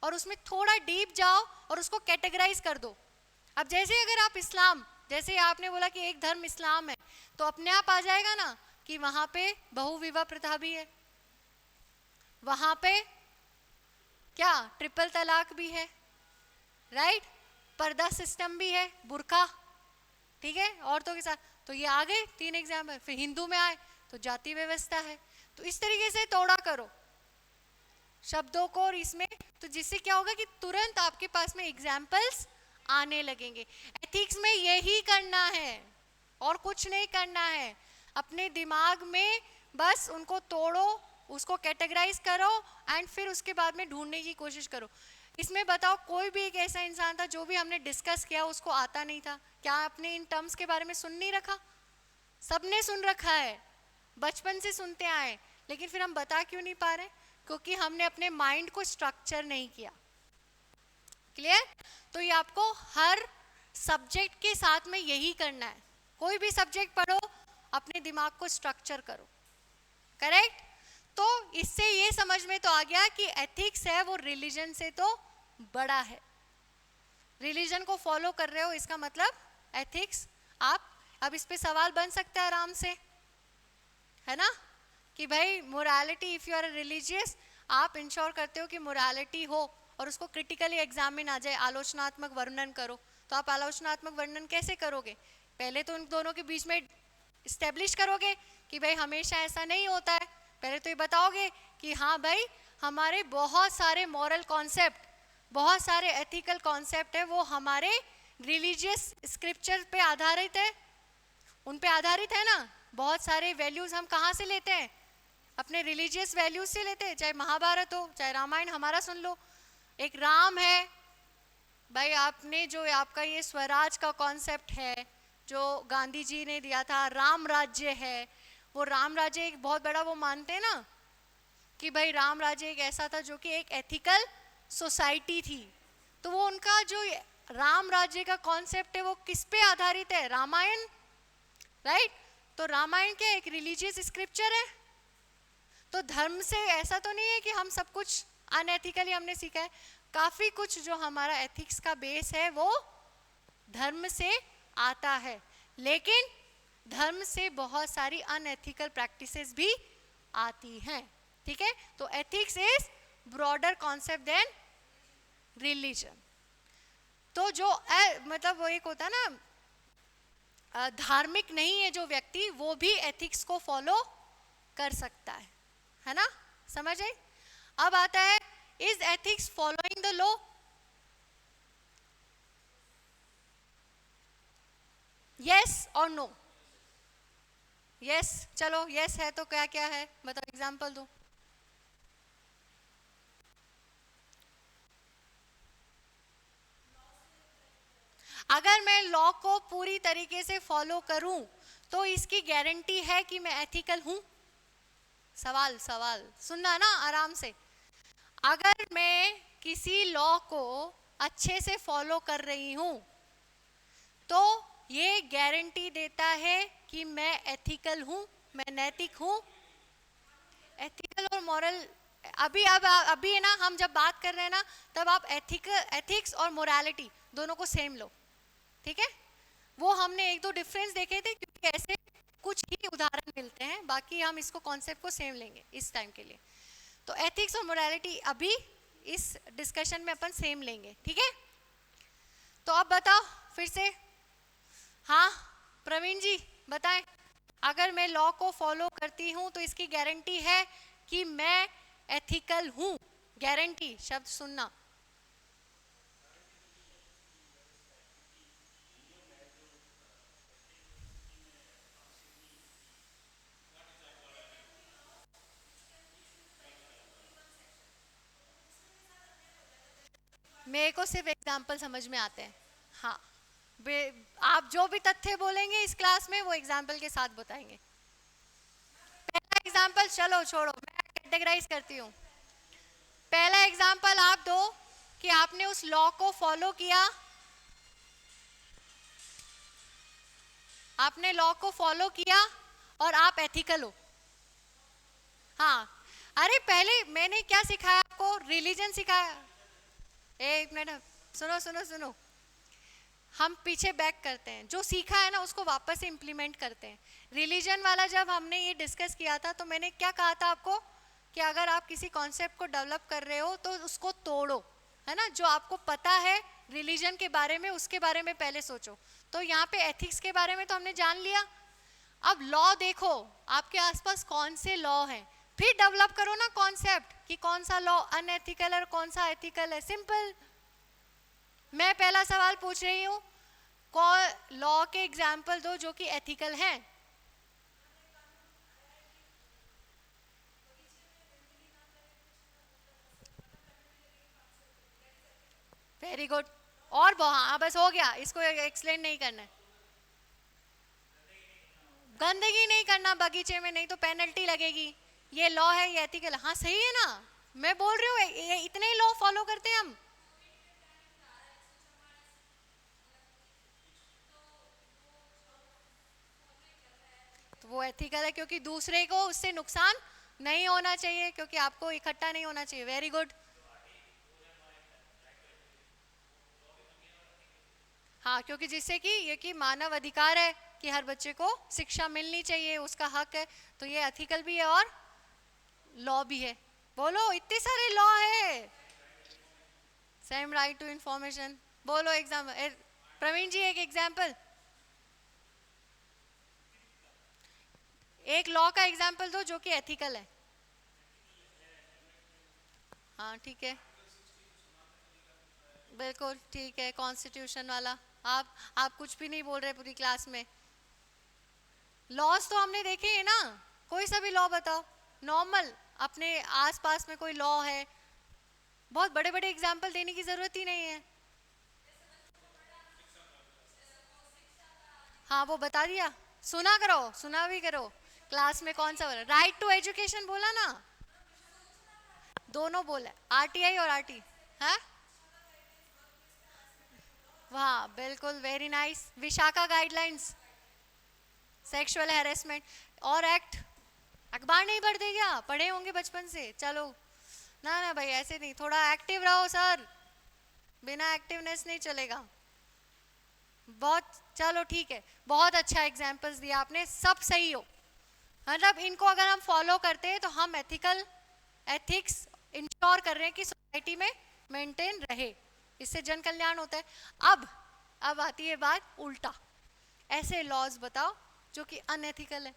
और उसमें थोड़ा डीप जाओ और उसको कैटेगराइज कर दो। अब जैसे अगर आप इस्लाम जैसे आपने बोला कि एक धर्म इस्लाम है, तो अपने आप आ जाएगा ना कि वहां पे बहुविवाह प्रथा भी है, वहां पे क्या ट्रिपल तलाक भी है, राइट, पर्दा सिस्टम भी है, बुर्का, ठीक है, औरतों के साथ। तो ये आ गए 3 एग्जाम्पल। फिर हिंदू में आए तो जाति व्यवस्था है। तो इस तरीके से तोड़ा करो शब्दों को और इसमें, तो जिससे क्या होगा कि तुरंत आपके पास में एग्जाम्पल्स आने लगेंगे। एथिक्स में यही करना है और कुछ नहीं करना है। अपने दिमाग में बस उनको तोड़ो, उसको कैटेगराइज करो एंड फिर उसके बाद में ढूंढने की कोशिश करो। इसमें बताओ कोई भी एक ऐसा इंसान था जो भी हमने डिस्कस किया उसको आता नहीं था क्या? आपने इन टर्म्स के बारे में सुन नहीं रखा? सबने सुन रखा है, बचपन से सुनते आए, लेकिन फिर हम बता क्यों नहीं पा रहे? क्योंकि हमने अपने माइंड को स्ट्रक्चर नहीं किया। क्लियर? तो ये आपको हर सब्जेक्ट के साथ में यही करना है। कोई भी सब्जेक्ट पढ़ो, अपने दिमाग को स्ट्रक्चर करो। करेक्ट? तो इससे ये समझ में तो आ गया कि एथिक्स है वो रिलीजन से तो बड़ा है। रिलीजन को फॉलो कर रहे हो इसका मतलब एथिक्स। आप अब इस पे सवाल बन सकता है आराम से, है ना, कि भाई morality, if you are religious, आप इंश्योर करते हो कि मोरालिटी हो और उसको क्रिटिकली एग्जामिन आ जाए, आलोचनात्मक वर्णन करो। तो आप आलोचनात्मक वर्णन कैसे करोगे? पहले तो उन दोनों के बीच में इस्टेब्लिश करोगे कि भाई हमेशा ऐसा नहीं होता है। पहले तो ये बताओगे कि हाँ भाई हमारे बहुत सारे मॉरल कॉन्सेप्ट, बहुत सारे एथिकल कॉन्सेप्ट है वो हमारे रिलीजियस स्क्रिप्चर पे आधारित है, उन पे आधारित है ना। बहुत सारे वैल्यूज हम कहाँ से लेते हैं? अपने रिलीजियस वैल्यूज से लेते हैं। चाहे महाभारत हो, चाहे रामायण, हमारा सुन लो, एक राम है भाई, आपने जो आपका ये स्वराज का कॉन्सेप्ट है जो गांधी जी ने दिया था, राम राज्य है, वो राम राज्य एक बहुत बड़ा, वो मानते हैं ना कि भाई राम राज्य एक ऐसा था जो कि एक एथिकल सोसाइटी थी। तो वो उनका जो राम राज्य का कॉन्सेप्ट है वो किस पे आधारित है? रामायण, राइट? तो रामायण क्या एक रिलीजियस स्क्रिप्चर है। तो धर्म से ऐसा तो नहीं है कि हम सब कुछ अनएथिकली हमने सीखा है। काफी कुछ जो हमारा एथिक्स का बेस है वो धर्म से आता है, लेकिन धर्म से बहुत सारी अनएथिकल प्रैक्टिसेस भी आती हैं। ठीक है? तो ethics is broader concept than religion. तो जो मतलब वो एक होता है ना, धार्मिक नहीं है जो व्यक्ति, वो भी एथिक्स को फॉलो कर सकता है ना? समझ आई? अब आता है, is ethics following the law? Yes और नो? यस, चलो यस है तो क्या क्या है बताओ, एग्जांपल दो। अगर मैं लॉ को पूरी तरीके से फॉलो करूं तो इसकी गारंटी है कि मैं एथिकल हूं? सवाल सुनना ना आराम से। अगर मैं किसी लॉ को अच्छे से फॉलो कर रही हूं तो ये गारंटी देता है कि मैं एथिकल हूं, मैं नैतिक हूं। एथिकल और मॉरल अभी है ना, हम जब बात कर रहे हैं ना तब आप एथिक्स और मोरालिटी दोनों को सेम लो, ठीक है? वो हमने एक दो डिफरेंस देखे थे क्योंकि ऐसे कुछ ही उदाहरण मिलते हैं, बाकी हम इसको कॉन्सेप्ट को सेम लेंगे इस टाइम के लिए। तो एथिक्स और मोरालिटी अभी इस डिस्कशन में अपन सेम लेंगे, ठीक है? तो अब बताओ फिर से, हाँ प्रवीण जी बताएं, अगर मैं लॉ को फॉलो करती हूं तो इसकी गारंटी है कि मैं एथिकल हूं। गारंटी शब्द सुनना। मेरे को सिर्फ एग्जाम्पल समझ में आते हैं। हाँ, आप जो भी तथ्य बोलेंगे इस क्लास में वो एग्जाम्पल के साथ बताएंगे। पहला एग्जाम्पल, चलो छोड़ो, मैं कैटेगराइज करती हूँ। पहला एग्जाम्पल आप दो कि आपने उस लॉ को फॉलो किया, आपने लॉ को फॉलो किया और आप एथिकल हो। हाँ, अरे पहले मैंने क्या सिखाया आपको? रिलीजन सिखाया। एक मिनट, सुनो सुनो सुनो। हम पीछे बैक करते हैं, जो सीखा है ना उसको वापस से इम्प्लीमेंट करते हैं। रिलीजन वाला जब हमने ये डिस्कस किया था तो मैंने क्या कहा था आपको कि अगर आप किसी कॉन्सेप्ट को डेवलप कर रहे हो तो उसको तोड़ो, है ना, जो आपको पता है रिलीजन के बारे में उसके बारे में पहले सोचो। तो यहाँ पे एथिक्स के बारे में तो हमने जान लिया। अब लॉ देखो आपके आसपास कौन से लॉ हैं, फिर डेवलप करो ना कॉन्सेप्ट कि कौन सा लॉ अनएथिकल है और कौन सा एथिकल है। सिंपल। मैं पहला सवाल पूछ रही हूँ, कौन लॉ के एग्जाम्पल दो जो कि एथिकल हैं। Very good. और हाँ बस हो गया, इसको एक्सप्लेन नहीं करना है। गंदगी नहीं करना बगीचे में, नहीं तो पेनल्टी लगेगी। ये लॉ है, ये एथिकल। हाँ सही है ना, मैं बोल रही हूँ ये इतने ही लॉ फॉलो करते हैं हम। तो वो एथिकल है क्योंकि दूसरे को उससे नुकसान नहीं होना चाहिए, क्योंकि आपको इकट्ठा नहीं होना चाहिए। Very good. हाँ क्योंकि जिससे कि ये कि मानव अधिकार है कि हर बच्चे को शिक्षा मिलनी चाहिए, उसका हक है। तो ये एथिकल भी है और लॉ भी है। बोलो इतने सारे लॉ है। Same right to information. बोलो एग्जाम, प्रवीण जी एक एग्जाम्पल, एक लॉ का एग्जाम्पल दो जो कि एथिकल है। हाँ ठीक है, बिल्कुल ठीक है, कॉन्स्टिट्यूशन वाला। आप कुछ भी नहीं बोल रहे पूरी क्लास में। लॉज तो हमने देखे हैं ना, कोई सा भी लॉ बताओ नॉर्मल, अपने आसपास में कोई लॉ है। बहुत बड़े बड़े एग्जाम्पल देने की जरूरत ही नहीं है। हाँ वो बता दिया, सुना करो, सुना भी करो। क्लास में कौन सा बोला, राइट टू एजुकेशन बोला ना, दोनों बोला, आरटीआई और आरटी। है वाह बिल्कुल, very nice. Vishakha guidelines, sexual harassment और एक्ट। अखबार नहीं पढ़ते क्या, पढ़े होंगे बचपन से। चलो ना ना भाई ऐसे नहीं, थोड़ा एक्टिव रहो सर, बिना एक्टिवनेस नहीं चलेगा। बहुत, चलो ठीक है, बहुत अच्छा एग्जाम्पल्स दिया आपने, सब सही हो। मतलब इनको अगर हम फॉलो करते हैं तो हम एथिक्स इंश्योर कर रहे हैं कि सोसाइटी में मेंटेन रहे, इससे जन कल्याण होता है। अब आती है बात उल्टा, ऐसे लॉज बताओ जो कि अनएथिकल है।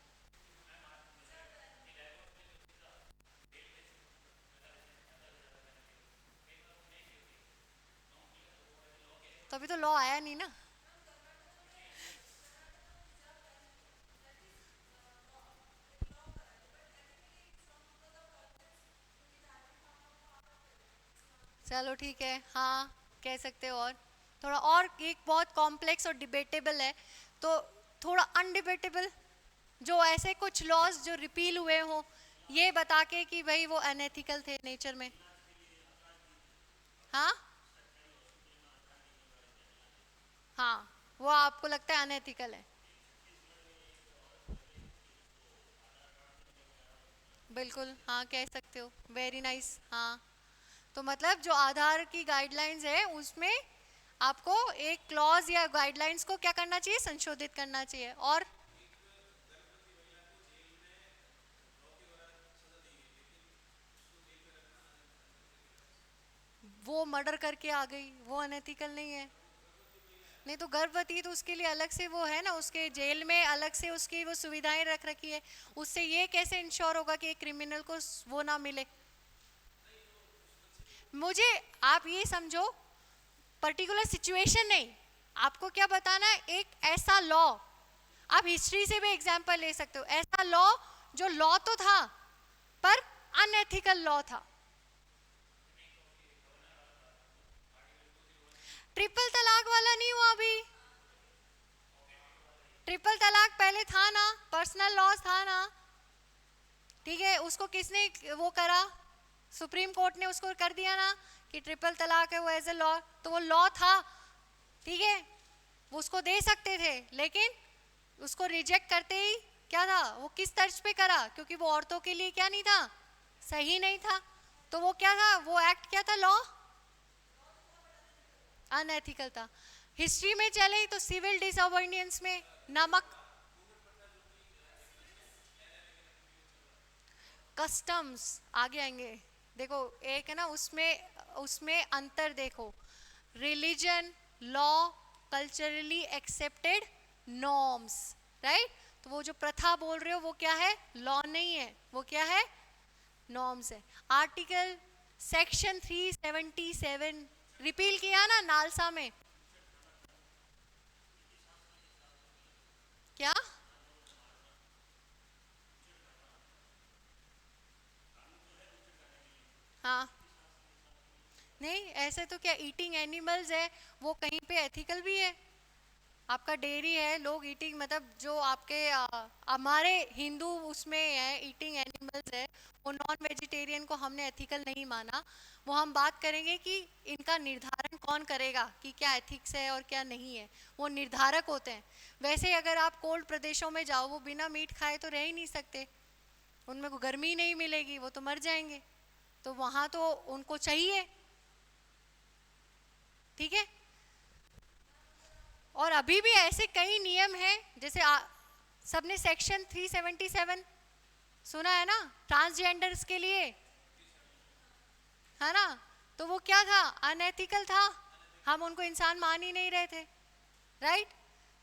तो अभी तो लॉ आया नहीं ना। चलो ठीक है, हाँ कह सकते हो। और थोड़ा और, एक बहुत कॉम्प्लेक्स और डिबेटेबल है, तो थोड़ा अनडिबेटेबल, जो ऐसे कुछ लॉज जो रिपील हुए हो, ये बता के कि भाई वो अनएथिकल थे नेचर में। हाँ हाँ, वो आपको लगता है अनएथिकल है। बिल्कुल हाँ कह सकते हो, वेरी नाइस। हाँ तो मतलब जो आधार की गाइडलाइंस है उसमें आपको एक क्लॉज या गाइडलाइंस को क्या करना चाहिए, संशोधित करना चाहिए। और वो मर्डर करके आ गई, वो अनएथिकल नहीं है। नहीं तो गर्भवती तो उसके लिए अलग से वो है ना, उसके जेल में अलग से उसकी वो सुविधाएं रख रखी है। उससे ये कैसे इंश्योर होगा कि एक क्रिमिनल को वो ना मिले। मुझे आप ये समझो, पर्टिकुलर सिचुएशन नहीं, आपको क्या बताना है, एक ऐसा लॉ। आप हिस्ट्री से भी एग्जांपल ले सकते हो, ऐसा लॉ जो लॉ तो था पर अनएथिकल लॉ था। ट्रिपल तलाक वाला नहीं हुआ अभी, ट्रिपल तलाक पहले था ना, पर्सनल लॉ था ना। ठीक है, उसको किसने वो करा, सुप्रीम कोर्ट ने उसको कर दिया ना कि ट्रिपल तलाक है वो एज ए लॉ, तो वो लॉ था। ठीक है, वो उसको दे सकते थे, लेकिन उसको रिजेक्ट करते ही क्या था, वो किस तर्ज पे करा, क्योंकि वो औरतों के लिए क्या नहीं था, सही नहीं था। तो वो क्या था, वो एक्ट क्या था, लॉ अनएथिकल था। हिस्ट्री में चले तो सिविल डिसोबीडियंस में नमक, कस्टम्स आगे आएंगे। देखो एक है ना, उसमें उसमें अंतर देखो, religion, law, culturally accepted norms, right. तो वो जो प्रथा बोल रहे हो वो क्या है, लॉ नहीं है, वो क्या है, नॉर्म्स है। आर्टिकल सेक्शन 377 रिपील किया ना नालसा में, क्या हाँ, नहीं ऐसे तो क्या, ईटिंग एनिमल्स है वो कहीं पे एथिकल भी है। आपका डेयरी है, लोग ईटिंग मतलब जो आपके हमारे हिंदू उसमें है ईटिंग एनिमल्स है, वो नॉन वेजिटेरियन को हमने एथिकल नहीं माना। वो हम बात करेंगे कि इनका निर्धारण कौन करेगा कि क्या एथिक्स है और क्या नहीं है, वो निर्धारक होते हैं। वैसे अगर आप कोल्ड प्रदेशों में जाओ, वो बिना मीट खाए तो रह ही नहीं सकते, उनमें को गर्मी नहीं मिलेगी, वो तो मर जाएंगे, तो वहाँ तो उनको चाहिए, ठीक है। और अभी भी ऐसे कई नियम हैं, जैसे सबने सेक्शन 377 सुना है ना, ट्रांसजेंडर्स के लिए, है ना। तो वो क्या था, अनएथिकल था, हम उनको इंसान मान ही नहीं रहे थे, राइट।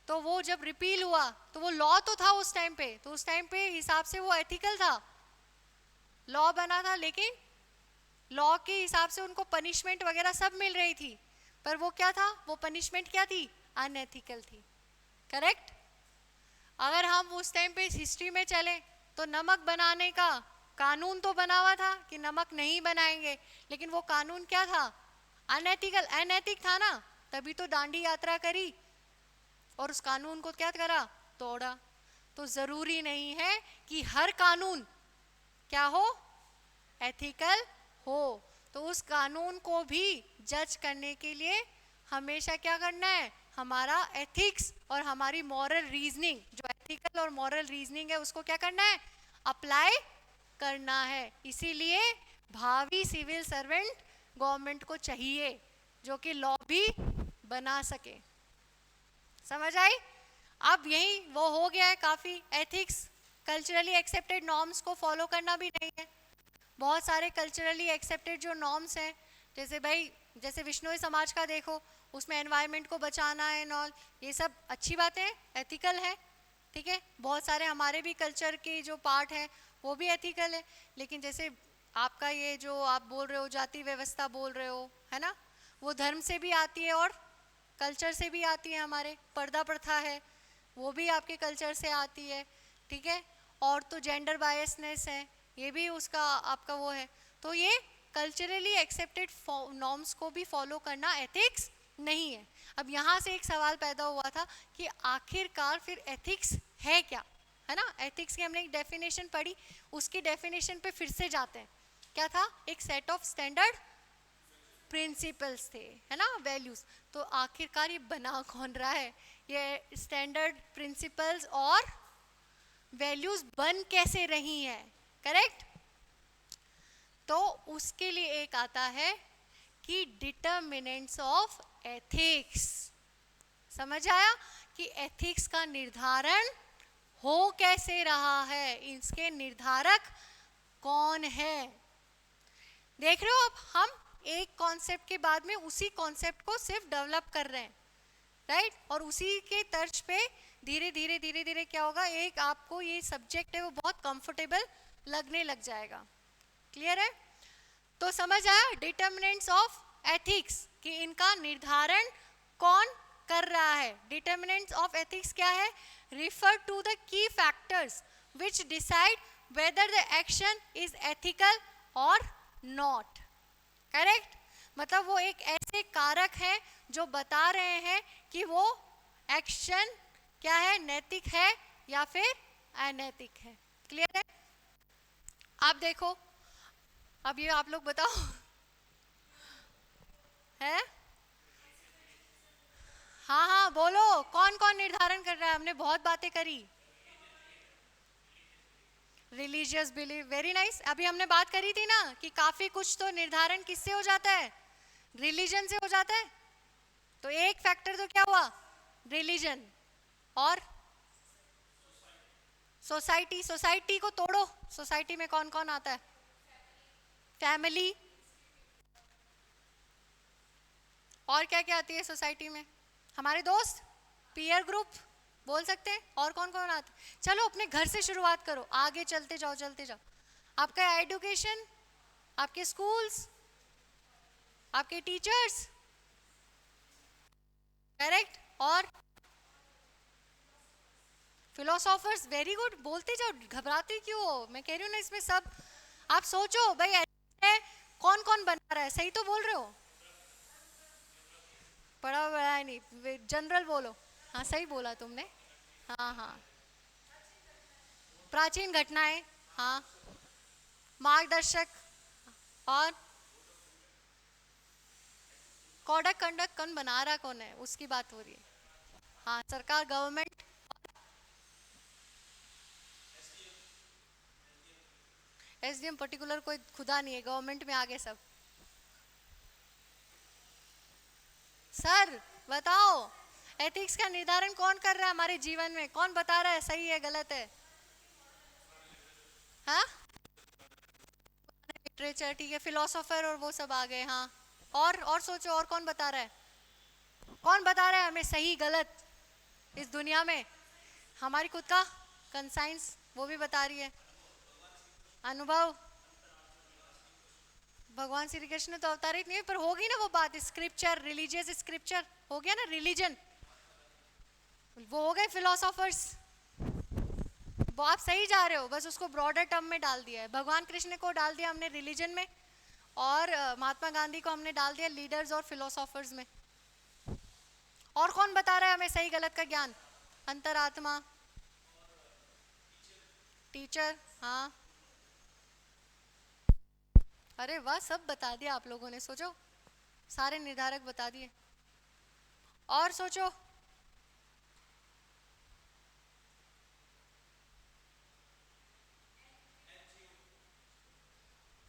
तो वो जब रिपील हुआ तो वो लॉ तो था उस टाइम पे, तो उस टाइम पे हिसाब से वो एथिकल था, लॉ बना था, लेकिन लॉ के हिसाब से उनको पनिशमेंट वगैरह सब मिल रही थी, पर वो क्या था, वो पनिशमेंट क्या थी, अनएथिकल थी, करेक्ट। अगर हम उस टाइम पे हिस्ट्री में चले तो नमक बनाने का कानून तो बना हुआ था कि नमक नहीं बनाएंगे, लेकिन वो कानून क्या था, अनएथिकल, अनैतिक था ना, तभी तो दांडी यात्रा करी और उस कानून को क्या करा, तोड़ा। तो जरूरी नहीं है कि हर कानून क्या हो, एथिकल हो। तो उस कानून को भी जज करने के लिए हमेशा क्या करना है, हमारा एथिक्स और हमारी मॉरल रीजनिंग, जो एथिकल और मॉरल रीजनिंग है उसको क्या करना है, अप्लाई करना है। इसीलिए भावी सिविल सर्वेंट गवर्नमेंट को चाहिए जो कि लॉ भी बना सके, समझ आई। अब यही वो हो गया है काफ़ी, एथिक्स, कल्चरली एक्सेप्टेड नॉर्म्स को फॉलो करना भी नहीं है। बहुत सारे कल्चरली एक्सेप्टेड जो नॉर्म्स हैं, जैसे भाई जैसे विष्णुई समाज का देखो, उसमें एनवायरनमेंट को बचाना है नॉल, ये सब अच्छी बातें हैं, एथिकल है, ठीक है। बहुत सारे हमारे भी कल्चर के जो पार्ट हैं वो भी एथिकल है, लेकिन जैसे आपका ये जो आप बोल रहे हो जाति व्यवस्था बोल रहे हो, है ना, वो धर्म से भी आती है और कल्चर से भी आती है। हमारे पर्दा प्रथा है वो भी आपके कल्चर से आती है, ठीक है। और तो जेंडर बायसनेस है, ये भी उसका आपका वो है। तो ये कल्चरली एक्सेप्टेड नॉर्म्स को भी फॉलो करना एथिक्स नहीं है। अब यहाँ से एक सवाल पैदा हुआ था कि आखिरकार फिर एथिक्स है क्या, है ना। एथिक्स की हमने एक डेफिनेशन पढ़ी, उसकी डेफिनेशन पे फिर से जाते हैं। क्या था, एक सेट ऑफ स्टैंडर्ड प्रिंसिपल्स थे, है ना, वैल्यूज। तो आखिरकार ये बना कौन रहा है, ये स्टैंडर्ड प्रिंसिपल्स और वैल्यूज बन कैसे रही हैं, करेक्ट। तो उसके लिए एक आता है कि डिटर्मिनेंट्स ऑफ एथिक्स, समझ आया कि एथिक्स का निर्धारण हो कैसे रहा है, इसके निर्धारक कौन है। देख रहे हो, अब हम एक कॉन्सेप्ट के बाद में उसी कॉन्सेप्ट को सिर्फ डेवलप कर रहे हैं, राइट। और उसी के तर्ज पे धीरे धीरे धीरे धीरे क्या होगा, एक आपको ये सब्जेक्ट है वो बहुत कंफर्टेबल लगने लग जाएगा, क्लियर है। तो समझ आया डिटर्मिनेंट्स ऑफ एथिक्स कि इनका निर्धारण कौन कर रहा है। डिटर्मिनेंट्स ऑफ एथिक्स क्या है, refer to the key factors which decide whether the action is ethical और नॉट, करेक्ट। मतलब वो एक ऐसे कारक हैं जो बता रहे हैं कि वो एक्शन क्या है, नैतिक है या फिर अनैतिक है, क्लियर है। आप देखो, अब ये आप लोग बताओ है, हाँ हाँ बोलो, कौन कौन निर्धारण कर रहा है, हमने बहुत बातें करी। Religious belief, very nice. अभी हमने बात करी थी ना कि काफी कुछ तो निर्धारण किससे हो जाता है, रिलीजन से हो जाता है, तो एक फैक्टर तो क्या हुआ, रिलीजन, और सोसाइटी। सोसाइटी को तोड़ो, सोसाइटी में कौन कौन आता है, फैमिली, और क्या क्या आती है सोसाइटी में, हमारे दोस्त, पीयर ग्रुप, बोल सकते हैं, और कौन कौन आता है। चलो अपने घर से शुरुआत करो, आगे चलते जाओ चलते जाओ। आपका एजुकेशन, आपके स्कूल्स, आपके टीचर्स, करेक्ट, और फिलोसोफर्स, वेरी गुड, बोलते जाओ, घबराते क्यों हो, मैं कह रही हूँ ना इसमें सब। आप सोचो भाई है, कौन कौन बना रहा है, सही तो बोल रहे हो, पढ़ा बड़ा है नहीं, जनरल बोलो, हाँ सही बोला तुमने, हाँ हाँ, प्राचीन घटनाएं, हाँ, मार्गदर्शक, और कोड ऑफ कंडक्ट कौन बना रहा, कौन है, उसकी बात हो रही है, हाँ सरकार, गवर्नमेंट, एसडीएम पर्टिकुलर कोई खुदा नहीं है, गवर्नमेंट में आ गए सब। सर बताओ, एथिक्स का निर्धारण कौन कर रहा है हमारे जीवन में, कौन बता रहा है सही है गलत है, हाँ, लिटरेचर, ठीक है, फिलोसोफर और वो सब आ गए, हाँ, और सोचो, और कौन बता रहा है, कौन बता रहा है हमें सही गलत इस दुनिया में, हमारी खुद का कंसाइंस वो भी बता रही है, अनुभव, भगवान श्री कृष्ण तो अवतारित नहीं है, पर होगी ना वो बात, स्क्रिप्चर, रिलीजियस स्क्रिप्चर हो गया ना, रिलीजन, वो हो गए फिलोसोफर्स, वो आप सही जा रहे हो, बस उसको ब्रॉडर टर्म में डाल दिया है, भगवान कृष्ण को डाल दिया हमने रिलीजन में, और महात्मा गांधी को हमने डाल दिया लीडर्स और फिलोसोफर्स में। और कौन बता रहा है हमें सही गलत का ज्ञान, अंतरात्मा, टीचर, हाँ, अरे वाह, सब बता दिया आप लोगों ने, सोचो, सारे निर्धारक बता दिए, और सोचो,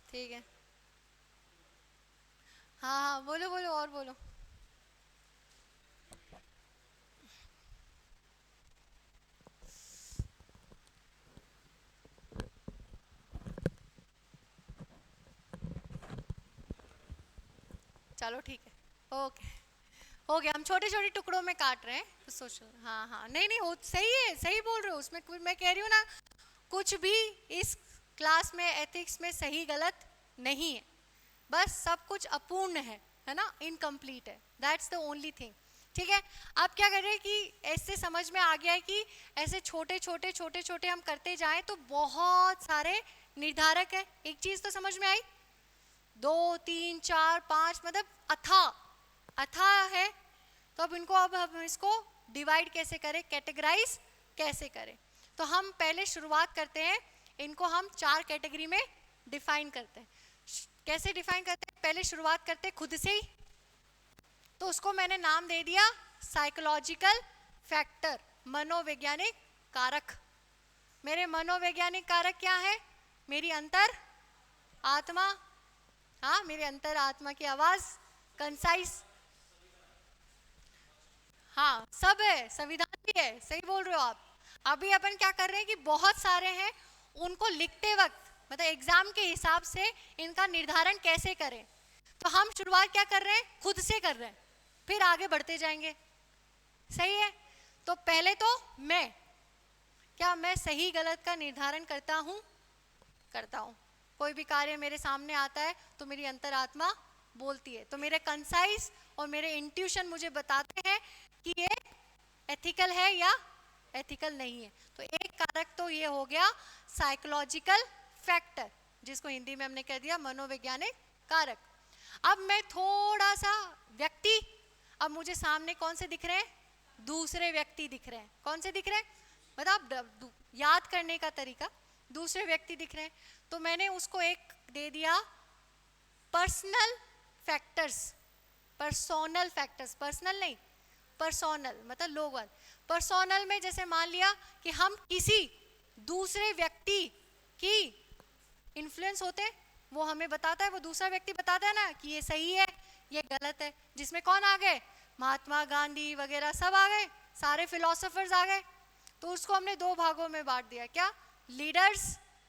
ठीक है, हाँ हाँ बोलो बोलो, और बोलो, चलो ठीक है, ओके, हो गया, हम छोटे छोटे टुकड़ों में काट रहे हैं, तो सोचो, हाँ हाँ, नहीं नहीं, हो सही है, सही बोल रहे हो, उसमें मैं कह रही हूँ ना, कुछ भी इस क्लास में एथिक्स में सही गलत नहीं है, बस सब कुछ अपूर्ण है ना, इनकम्प्लीट है, दैट्स द ओनली थिंग, ठीक है। आप क्या कर रहे हैं कि ऐसे समझ में आ गया है कि ऐसे छोटे छोटे छोटे छोटे हम करते जाएं तो बहुत सारे निर्धारक है, एक चीज तो समझ में आई, 2 3 4 5, मतलब अथा अथा है, तो अब हम इसको डिवाइड कैसे करें, कैटेगराइज कैसे करें, तो हम पहले शुरुआत करते हैं, इनको हम 4 कैटेगरी में डिफाइन करते हैं। कैसे डिफाइन करते हैं, पहले शुरुआत करते हैं खुद से ही, तो उसको मैंने नाम दे दिया साइकोलॉजिकल फैक्टर, मनोवैज्ञानिक कारक। मेरे मनोवैज्ञानिक कारक क्या है, मेरी अंतर आत्मा, हाँ मेरे अंतर आत्मा की आवाज, कंसाइज, हाँ सब है, संविधान भी है, सही बोल रहे हो आप। अभी अपन क्या कर रहे हैं कि बहुत सारे हैं, उनको लिखते वक्त, मतलब एग्जाम के हिसाब से इनका निर्धारण कैसे करें, तो हम शुरुआत क्या कर रहे हैं, खुद से कर रहे हैं, फिर आगे बढ़ते जाएंगे, सही है। तो पहले तो मैं, क्या मैं सही गलत का निर्धारण करता हूँ, करता हूँ, कोई भी कार्य मेरे सामने आता है तो मेरी अंतरात्मा बोलती है, तो मेरे कंसाइज और मेरे इंट्यूशन मुझे बताते हैं कि ये एथिकल है या एथिकल नहीं है। तो एक कारक तो ये हो गया साइकोलॉजिकल फैक्टर, जिसको हिंदी में हमने कह दिया मनोवैज्ञानिक कारक। अब मैं थोड़ा सा व्यक्ति, अब मुझे सामने कौन से दिख रहे हैं, दूसरे व्यक्ति दिख रहे हैं, कौन से दिख रहे हैं, मतलब याद करने का तरीका, दूसरे व्यक्ति दिख रहे हैं, तो मैंने उसको एक दे दिया personal factors, personnel factors, personal नहीं पर्सोनल, मतलब लोग, पर्सोनल में जैसे मान लिया कि हम किसी दूसरे व्यक्ति की इन्फ्लुएंस होते, वो हमें बताता है, वो दूसरा व्यक्ति बताता है ना कि ये सही है ये गलत है, जिसमें कौन आ गए, महात्मा गांधी वगैरह सब आ गए, सारे फिलोसोफर्स आ गए। तो उसको हमने दो भागों में बांट दिया, क्या, लीडर्स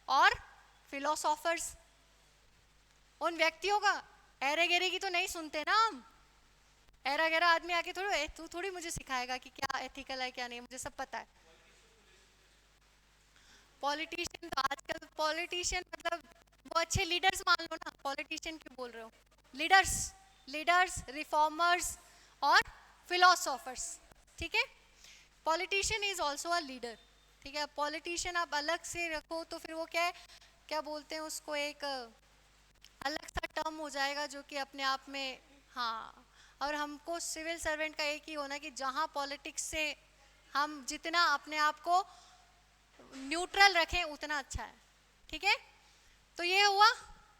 और फिलोसोफर्स। उन व्यक्तियों का एरे गेरे की तो नहीं सुनते ना हम। एरा गेरा आदमी आके थोड़ी तू थोड़ी मुझे सिखाएगा कि क्या एथिकल है क्या नहीं, मुझे सब पता है। पॉलिटिशियन तो आजकल, पॉलिटिशियन मतलब वो अच्छे लीडर्स मान लो ना, पॉलिटिशियन क्यों बोल रहे हो? लीडर्स, लीडर्स, रिफॉर्मर्स और फिलोसोफर्स, ठीक है। Politician is also a leader, ठीक है। पॉलिटिशियन आप अलग से रखो तो फिर वो क्या है, क्या बोलते हैं उसको, एक अलग सा टर्म हो जाएगा जो कि अपने आप में, हाँ। और हमको सिविल सर्वेंट का एक ही होना कि जहाँ पॉलिटिक्स से हम जितना अपने आप को न्यूट्रल रखें उतना अच्छा है, ठीक है। तो ये हुआ,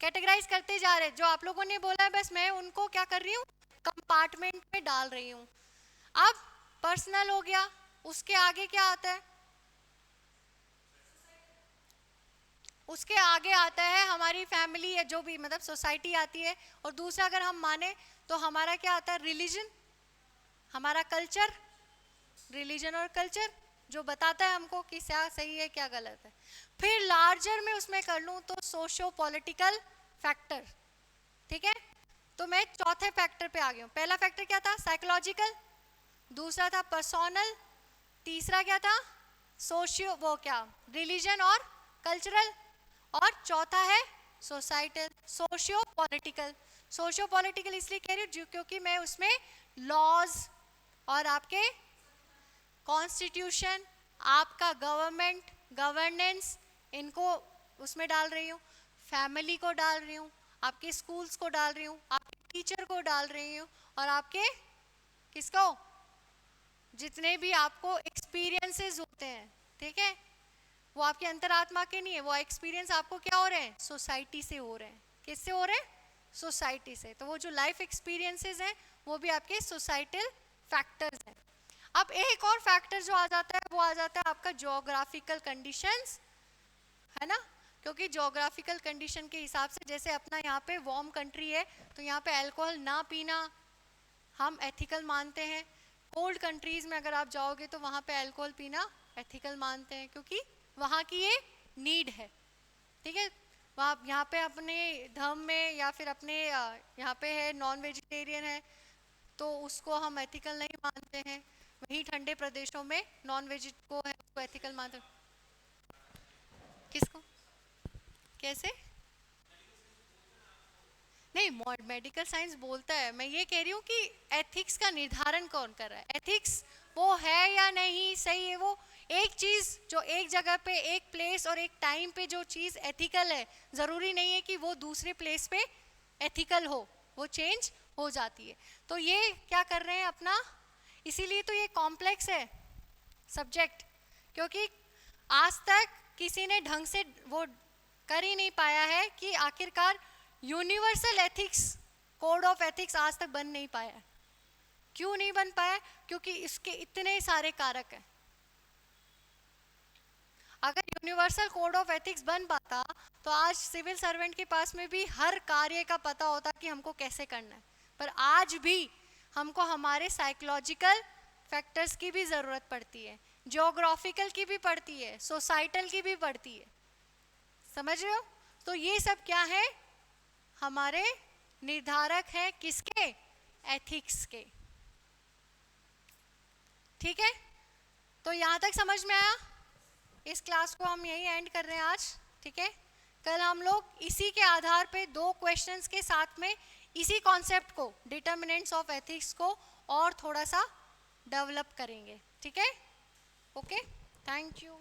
कैटेगराइज करते जा रहे, जो आप लोगों ने बोला है बस मैं उनको क्या कर रही हूँ, कंपार्टमेंट में डाल रही हूँ। अब पर्सनल हो गया, उसके आगे क्या आता है? उसके आगे आता है हमारी फैमिली या जो भी मतलब सोसाइटी आती है। और दूसरा अगर हम माने तो हमारा क्या आता है, रिलीजन, हमारा कल्चर। रिलीजन और कल्चर जो बताता है हमको कि क्या सही है क्या गलत है। फिर लार्जर में उसमें कर लूँ तो सोशियो पॉलिटिकल फैक्टर, ठीक है। तो मैं चौथे फैक्टर पे आ गई हूँ। पहला फैक्टर क्या था, साइकोलॉजिकल, दूसरा था पर्सनल, तीसरा क्या था, सोशियो वो क्या, रिलीजन और कल्चरल, और चौथा है societal, socio political. Socio political इसलिए कह रही हूँ क्योंकि मैं उसमें लॉज और आपके कॉन्स्टिट्यूशन, आपका गवर्नमेंट, गवर्नेंस, इनको उसमें डाल रही हूँ, फैमिली को डाल रही हूँ, आपके स्कूल्स को डाल रही हूँ, आपके टीचर को डाल रही हूँ, और आपके किसको, जितने भी आपको एक्सपीरियंसेस होते हैं, ठीक है। वो आपके अंतरात्मा के नहीं है, वो एक्सपीरियंस आपको क्या हो रहे हैं, सोसाइटी से हो रहे हैं। किससे हो रहे हैं, सोसाइटी से। तो वो जो लाइफ एक्सपीरियंसेस हैं वो भी आपके सोसाइटल फैक्टर्स हैं। अब एक और फैक्टर जो आ जाता है वो आ जाता है आपका ज्योग्राफिकल कंडीशंस, है ना। क्योंकि ज्योग्राफिकल कंडीशन के हिसाब से, जैसे अपना यहाँ पे वार्म कंट्री है तो यहाँ पे अल्कोहल ना पीना हम एथिकल मानते हैं। कोल्ड कंट्रीज में अगर आप जाओगे तो वहाँ पे अल्कोहल पीना एथिकल मानते हैं, क्योंकि वहाँ की ये नीड है, ठीक है। वहाँ यहाँ पे अपने धर्म में या फिर अपने यहाँ पे है नॉन वेजिटेरियन है तो उसको हम एथिकल नहीं मानते हैं। वहीं ठंडे प्रदेशों में नॉन वेज को है उसको एथिकल मानते हैं। किसको, कैसे? नहीं, मेडिकल साइंस बोलता है, मैं ये कह रही हूँ कि एथिक्स का निर्धारण कौन कर रहा है। एथिक्स वो है या नहीं सही है, वो एक चीज जो एक जगह पे, एक प्लेस और एक टाइम पे जो चीज एथिकल है, जरूरी नहीं है कि वो दूसरे प्लेस पे एथिकल हो, वो चेंज हो जाती है। तो ये क्या कर रहे हैं अपना, इसीलिए तो ये कॉम्प्लेक्स है सब्जेक्ट, क्योंकि आज तक किसी ने ढंग से वो कर ही नहीं पाया है कि आखिरकार universal ethics, code of ethics आज तक बन नहीं पाया। क्यों नहीं बन पाया? क्योंकि इसके इतने सारे कारक हैं। अगर यूनिवर्सल कोड ऑफ एथिक्स बन पाता तो आज सिविल सर्वेंट के पास में भी हर कार्य का पता होता कि हमको कैसे करना है। पर आज भी हमको हमारे साइकोलॉजिकल फैक्टर्स की भी ज़रूरत पड़ती है, ज्योग्राफिकल की भी पड़ती है, सोसाइटल की भी पड़ती है। समझ रहे हो? तो ये सब क्या है, हमारे निर्धारक हैं किसके, एथिक्स के। ठीक है, तो यहाँ तक समझ में आया? इस क्लास को हम यही एंड कर रहे हैं आज। ठीक है, कल हम लोग इसी के आधार पे दो क्वेश्चंस के साथ में इसी कॉन्सेप्ट को, डिटर्मिनेंट्स ऑफ एथिक्स को और थोड़ा सा डेवलप करेंगे। ठीक है, ओके, थैंक यू।